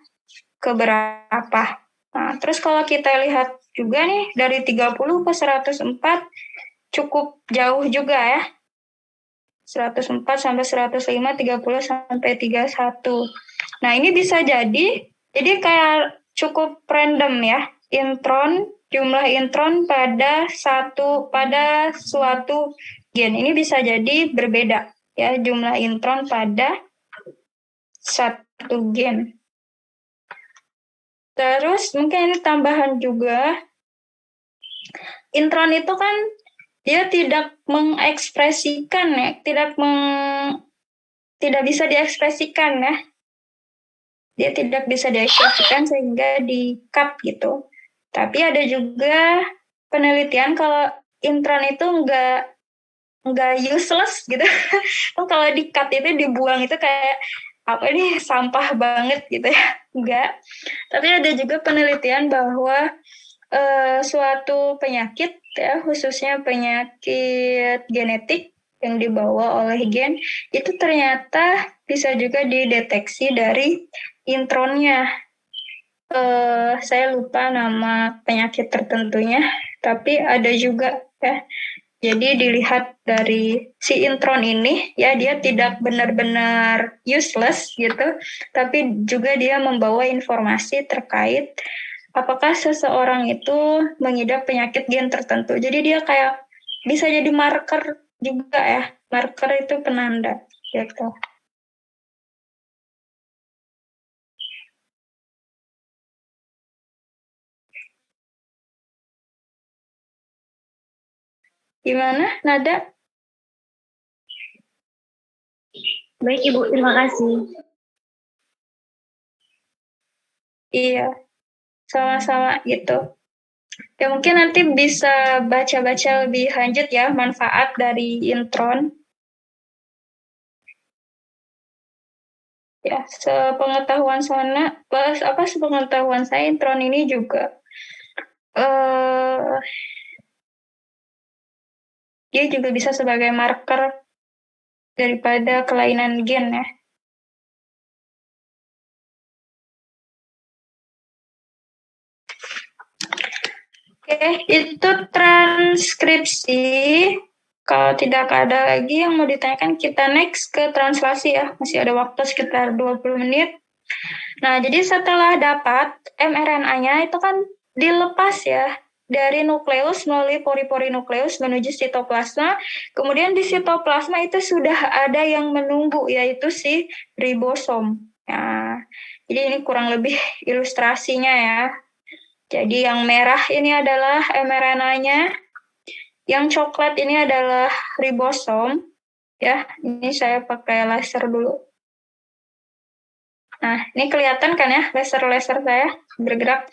keberapa. Nah, terus kalau kita lihat juga nih, dari 30 ke 104, cukup jauh juga ya. 104 sampai 105, 30 sampai 31. Nah, ini bisa jadi kayak cukup random ya. Jumlah intron pada suatu gen. Ini bisa jadi berbeda ya, jumlah intron pada satu gen. Terus mungkin ini tambahan juga, intron itu kan dia tidak mengekspresikan ya, tidak bisa diekspresikan ya. Dia tidak bisa diekspresikan sehingga di-cut gitu. Tapi ada juga penelitian kalau intron itu nggak useless gitu. Kalau di-cut itu dibuang itu kayak apa ini sampah banget gitu ya. Enggak. Tapi ada juga penelitian bahwa suatu penyakit ya, khususnya penyakit genetik yang dibawa oleh gen, itu ternyata bisa juga dideteksi dari intronnya. Saya lupa nama penyakit tertentunya, tapi ada juga ya. Jadi dilihat dari si intron ini, ya dia tidak benar-benar useless gitu, tapi juga dia membawa informasi terkait apakah seseorang itu mengidap penyakit gen tertentu. Jadi dia kayak bisa jadi marker juga ya. Marker itu penanda gitu. Gimana, Nada? Baik Ibu, terima kasih. Iya, sama-sama gitu. Ya mungkin nanti bisa baca-baca lebih lanjut ya manfaat dari intron. Ya, sepengetahuan saya intron ini juga dia juga bisa sebagai marker daripada kelainan gen ya. Oke, itu transkripsi. Kalau tidak ada lagi yang mau ditanyakan, kita next ke translasi ya. Masih ada waktu sekitar 20 menit. Nah, jadi setelah dapat mRNA-nya itu kan dilepas ya dari nukleus melalui pori-pori nukleus menuju sitoplasma. Kemudian di sitoplasma itu sudah ada yang menunggu, yaitu si ribosom. Nah, jadi ini kurang lebih ilustrasinya ya. Jadi yang merah ini adalah mRNA-nya, yang coklat ini adalah ribosom. Ya, ini saya pakai laser dulu. Nah, ini kelihatan kan ya, laser-laser saya bergerak.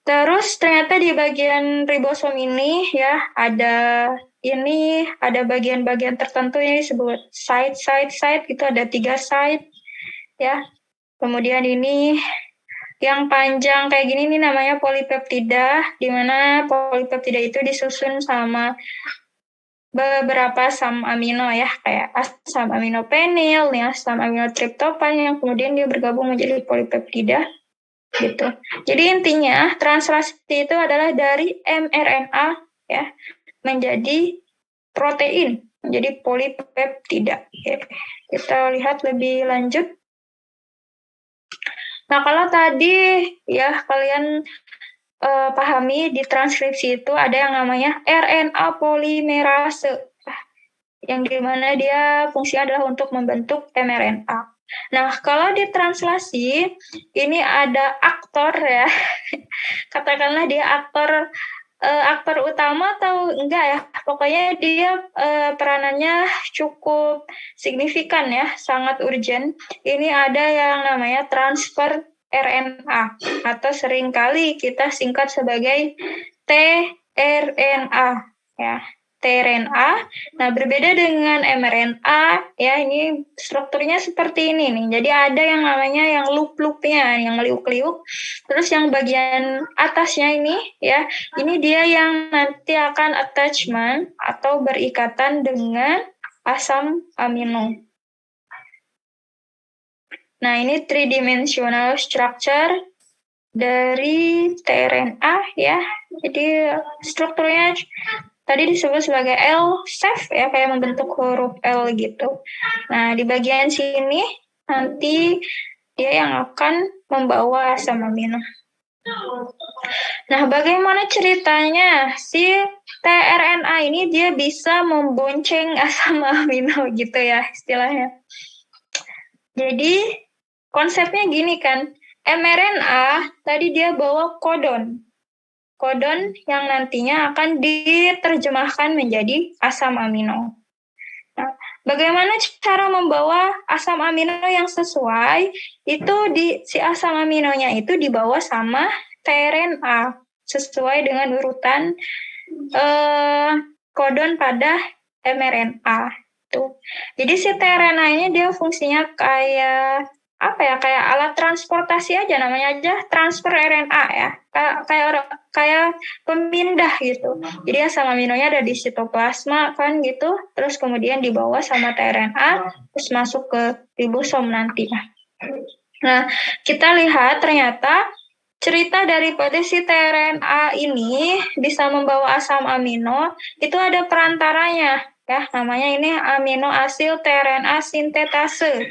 Terus ternyata di bagian ribosom ini ya ada ini ada bagian-bagian tertentu yang disebut site gitu, ada 3 site ya. Kemudian ini yang panjang kayak gini nih namanya polipeptida, di mana polipeptida itu disusun sama beberapa asam amino ya, kayak asam amino penil, nih asam amino triptofan yang kemudian dia bergabung menjadi polipeptida gitu. Jadi intinya translasi itu adalah dari mRNA ya menjadi protein, menjadi polipeptida. Oke. Kita lihat lebih lanjut. Nah, kalau tadi ya kalian pahami di transkripsi itu ada yang namanya RNA polimerase, yang dimana dia fungsinya adalah untuk membentuk mRNA. Nah, kalau di translasi ini ada aktor ya, katakanlah dia aktor utama atau enggak ya, pokoknya dia peranannya cukup signifikan ya, sangat urgent. Ini ada yang namanya transfer RNA atau seringkali kita singkat sebagai tRNA ya. tRNA. Nah, berbeda dengan mRNA ya, ini strukturnya seperti ini nih. Jadi ada yang namanya yang loop-loopnya, yang liuk-liuk. Terus yang bagian atasnya ini ya, ini dia yang nanti akan attachment atau berikatan dengan asam amino. Nah, ini three-dimensional structure dari tRNA ya. Jadi strukturnya tadi disebut sebagai L-shape ya, kayak membentuk huruf L gitu. Nah, di bagian sini nanti dia yang akan membawa asam amino. Nah, bagaimana ceritanya si tRNA ini dia bisa membonceng asam amino gitu ya istilahnya. Jadi konsepnya gini kan, mRNA tadi dia bawa kodon yang nantinya akan diterjemahkan menjadi asam amino. Nah, bagaimana cara membawa asam amino yang sesuai? Itu si asam aminonya itu dibawa sama tRNA sesuai dengan urutan kodon pada mRNA. Tuh. Jadi si tRNA-nya dia fungsinya kayak kayak alat transportasi aja, namanya aja transfer RNA ya, kayak pemindah gitu. Jadi asam aminonya ada di sitoplasma kan gitu, terus kemudian dibawa sama tRNA terus masuk ke ribosom nanti. Nah, kita lihat ternyata cerita daripada si tRNA ini bisa membawa asam amino itu ada perantaranya ya, namanya ini amino asil tRNA sintetase.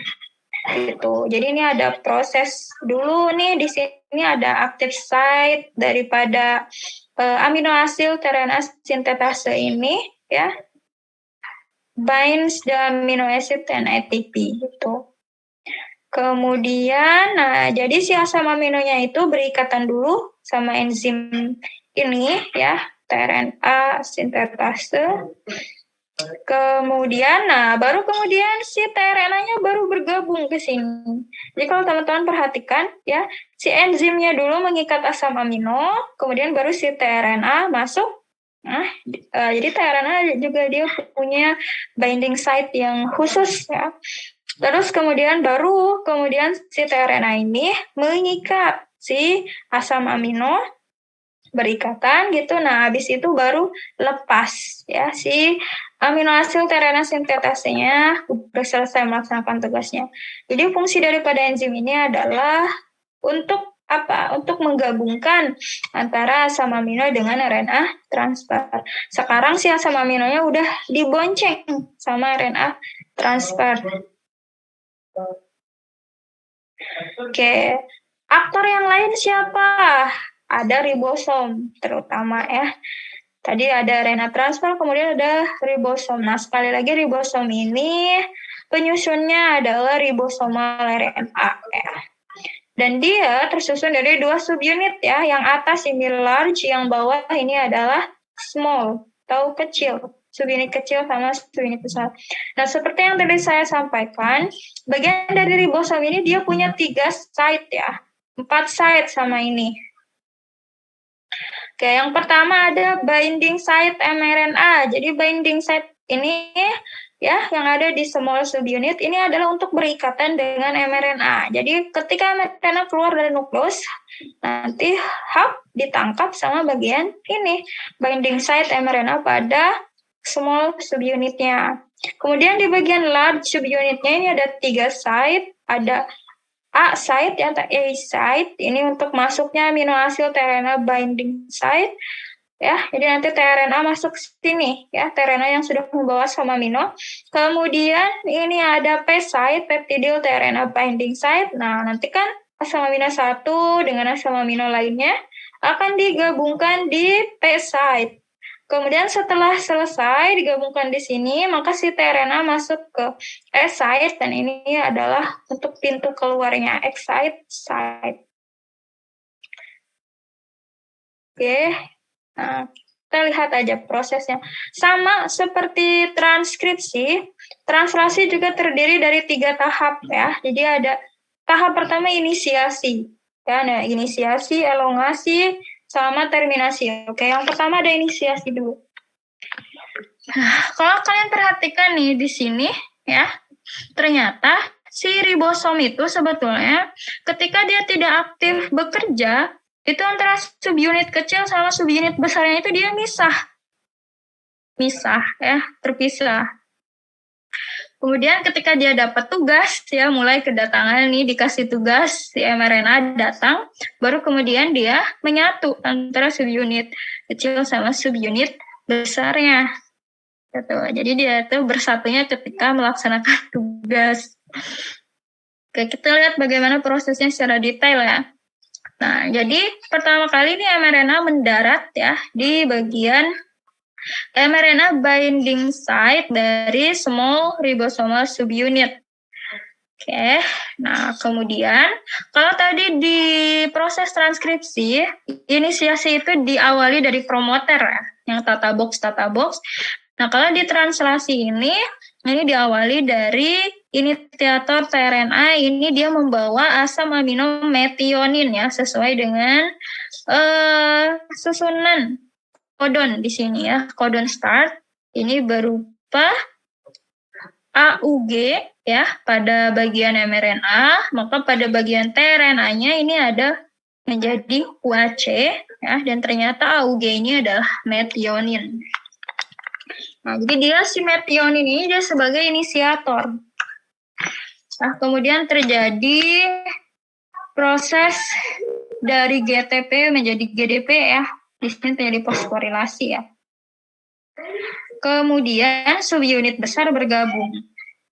Gitu. Jadi ini ada proses dulu nih, di sini ada active site daripada amino asil tRNA sintetase ini ya, binds the amino acid and ATP gitu. Kemudian, nah jadi si asam aminonya itu berikatan dulu sama enzim ini ya, tRNA sintetase. Kemudian, baru kemudian si tRNA-nya baru bergabung ke sini. Jadi kalau teman-teman perhatikan ya, si enzimnya dulu mengikat asam amino, kemudian baru si tRNA masuk. Nah, jadi tRNA juga dia punya binding site yang khusus ya. Terus kemudian si tRNA ini mengikat si asam amino, berikatan gitu. Nah, habis itu baru lepas ya si amino asil tRNA sintetasenya udah selesai melaksanakan tugasnya. Jadi fungsi daripada enzim ini adalah untuk apa? Untuk menggabungkan antara asam amino dengan RNA transfer. Sekarang si asam aminonya udah dibonceng sama RNA transfer. Oke, aktor yang lain siapa? Ada ribosom terutama ya. Tadi ada RNA transfer, kemudian ada ribosom. Nah, sekali lagi ribosom ini penyusunnya adalah ribosomal RNA ya. Dan dia tersusun dari 2 subunit ya. Yang atas ini large, yang bawah ini adalah small atau kecil. Subunit kecil sama subunit besar. Nah, seperti yang tadi saya sampaikan, bagian dari ribosom ini dia punya 3 site ya. 4 site sama ini. Oke, yang pertama ada binding site mRNA. Jadi binding site ini ya yang ada di small subunit ini adalah untuk berikatan dengan mRNA. Jadi ketika mRNA keluar dari nukleus, nanti hub ditangkap sama bagian ini, binding site mRNA pada small subunitnya. Kemudian di bagian large subunitnya ini ada 3 site, ada A site atau A site, ini untuk masuknya amino asid tRNA binding site. Ya, jadi nanti tRNA masuk sini ya, tRNA yang sudah membawa asam amino. Kemudian ini ada P site, peptidyl tRNA binding site. Nah, nanti kan asam amino 1 dengan asam amino lainnya akan digabungkan di P site. Kemudian setelah selesai digabungkan di sini, maka si tRNA masuk ke S site dan ini adalah untuk pintu keluarnya exit site. Oke. Nah, kita lihat aja prosesnya. Sama seperti transkripsi, translasi juga terdiri dari 3 tahap ya. Jadi ada tahap pertama inisiasi. Ya, nah inisiasi, elongasi, sama terminasi. Oke, yang pertama ada inisiasi dulu. Nah, kalau kalian perhatikan nih di sini ya, ternyata si ribosom itu sebetulnya ketika dia tidak aktif bekerja, itu antara subunit kecil sama subunit besarnya itu dia misah ya, terpisah. Kemudian ketika dia dapat tugas, ya mulai kedatangan nih dikasih tugas, si mRNA datang, baru kemudian dia menyatu antara subunit kecil sama subunit besarnya. Gitu. Jadi dia itu bersatunya ketika melaksanakan tugas. Oke, kita lihat bagaimana prosesnya secara detail ya. Nah, jadi pertama kali ini mRNA mendarat ya di bagian mRNA binding site dari small ribosomal subunit. Oke, nah kemudian kalau tadi di proses transkripsi, inisiasi itu diawali dari promoter ya, yang tata box. Nah kalau di translasi ini diawali dari inisiator tRNA, ini dia membawa asam amino metionin ya, sesuai dengan susunan kodon di sini ya, kodon start ini berupa AUG ya pada bagian mRNA, maka pada bagian tRNA-nya ini ada menjadi UAC ya, dan ternyata AUG ini adalah metionin. Nah, jadi dia si metionin ini dia sebagai inisiator. Nah, kemudian terjadi proses dari GTP menjadi GDP ya. Di sini terjadi fosforilasi ya. Kemudian subunit besar bergabung.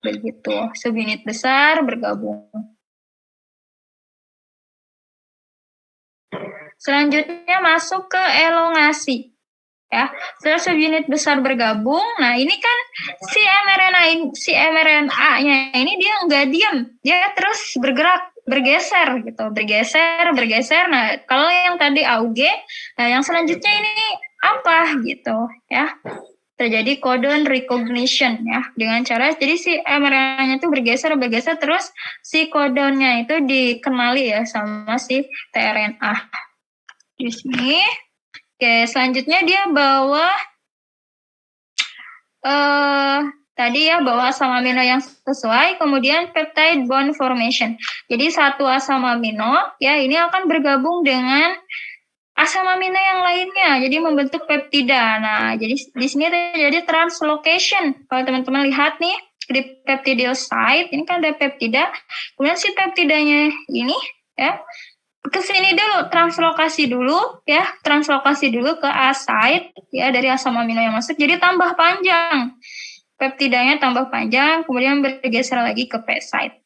Begitu, subunit besar bergabung. Selanjutnya masuk ke elongasi. Ya, setelah subunit besar bergabung, nah ini kan si mRNA-nya ini dia nggak diam, dia terus bergerak, bergeser. Nah, kalau yang tadi AUG, nah yang selanjutnya ini apa gitu ya? Terjadi codon recognition ya, dengan cara jadi si mRNA-nya itu bergeser terus si codonnya itu dikenali ya sama si tRNA. Di sini. Oke, selanjutnya dia bawa tadi ya bawa asam amino yang sesuai, kemudian peptide bond formation. Jadi satu asam amino ya ini akan bergabung dengan asam amino yang lainnya, jadi membentuk peptida. Nah, jadi di sini terjadi translocation. Kalau teman-teman lihat nih di peptidyl site ini kan ada peptida, kemudian si peptidanya ini ya ke sini dulu, translokasi dulu ke A site ya dari asam amino yang masuk, jadi tambah panjang. Peptidanya tambah panjang, kemudian bergeser lagi ke P site.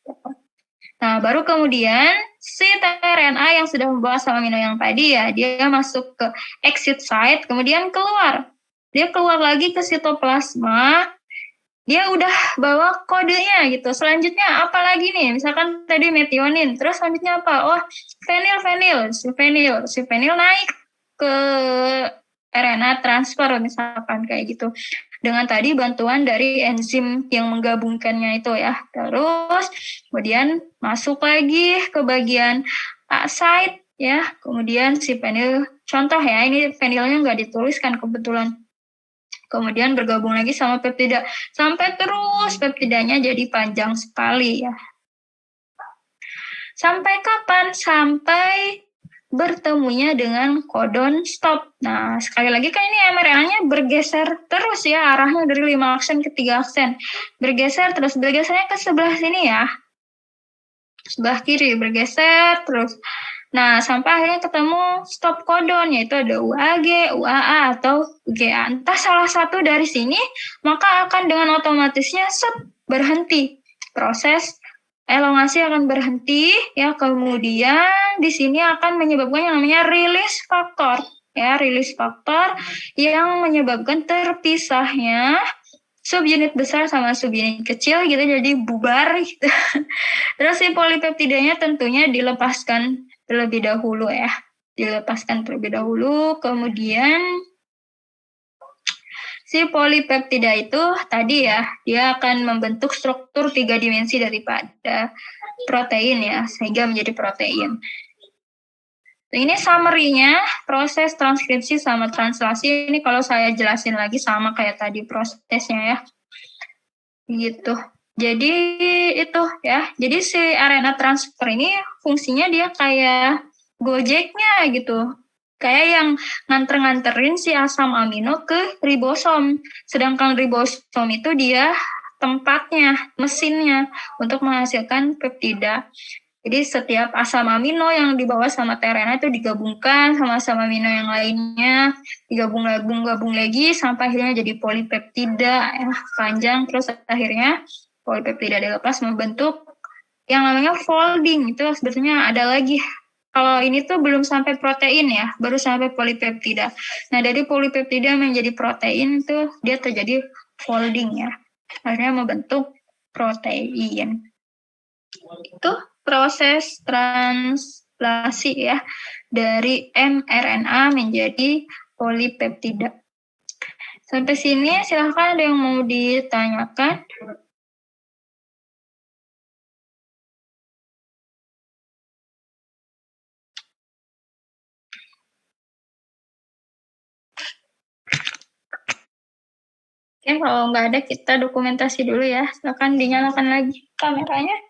Nah, baru kemudian si tRNA yang sudah membawa asam amino yang tadi ya, dia masuk ke exit site, kemudian keluar. Dia keluar lagi ke sitoplasma. Dia udah bawa kodenya gitu. Selanjutnya apa lagi nih? Misalkan tadi metionin, terus selanjutnya apa? Oh, si fenil naik ke RNA transfer misalkan kayak gitu. Dengan tadi bantuan dari enzim yang menggabungkannya itu ya. Terus kemudian masuk lagi ke bagian A site ya. Kemudian si penil, contoh ya, ini penilnya nggak dituliskan kebetulan. Kemudian bergabung lagi sama peptida. Sampai terus peptidanya jadi panjang sekali ya. Sampai kapan? Sampai bertemunya dengan codon stop. Nah, sekali lagi kan ini mRNA-nya bergeser terus ya, arahnya dari 5 aksen ke 3 aksen. Bergeser terus, bergesernya ke sebelah sini ya. Sebelah kiri, bergeser terus. Nah, sampai akhirnya ketemu stop codon, yaitu ada UAG, UAA, atau UGA. Entah salah satu dari sini, maka akan dengan otomatisnya berhenti. Proses elongasi akan berhenti, ya. Kemudian di sini akan menyebabkan yang namanya release faktor, ya, release faktor yang menyebabkan terpisahnya subunit besar sama subunit kecil gitu, jadi bubar gitu. Terus si polipeptidanya tentunya dilepaskan terlebih dahulu ya. Dilepaskan terlebih dahulu, kemudian si polipeptida itu tadi ya, dia akan membentuk struktur 3 dimensi daripada protein ya, sehingga menjadi protein. Ini summary-nya, proses transkripsi sama translasi. Ini kalau saya jelasin lagi sama kayak tadi prosesnya ya. Gitu. Jadi itu ya. Jadi si RNA transfer ini fungsinya dia kayak Gojeknya gitu. Kayak yang nganter-nganterin si asam amino ke ribosom. Sedangkan ribosom itu dia tempatnya, mesinnya untuk menghasilkan peptida. Jadi setiap asam amino yang dibawa sama tRNA itu digabungkan sama asam amino yang lainnya, digabung lagi sampai akhirnya jadi polipeptida ya, panjang, terus akhirnya polipeptida dilepas membentuk yang namanya folding. Itu sebetulnya ada lagi. Kalau ini tuh belum sampai protein ya, baru sampai polipeptida. Nah, dari polipeptida menjadi protein itu dia terjadi folding ya. Akhirnya membentuk protein. Itu proses translasi ya dari mRNA menjadi polipeptida. Sampai sini silahkan ada yang mau ditanyakan. Oke, kalau nggak ada kita dokumentasi dulu ya. Silakan dinyalakan lagi kameranya.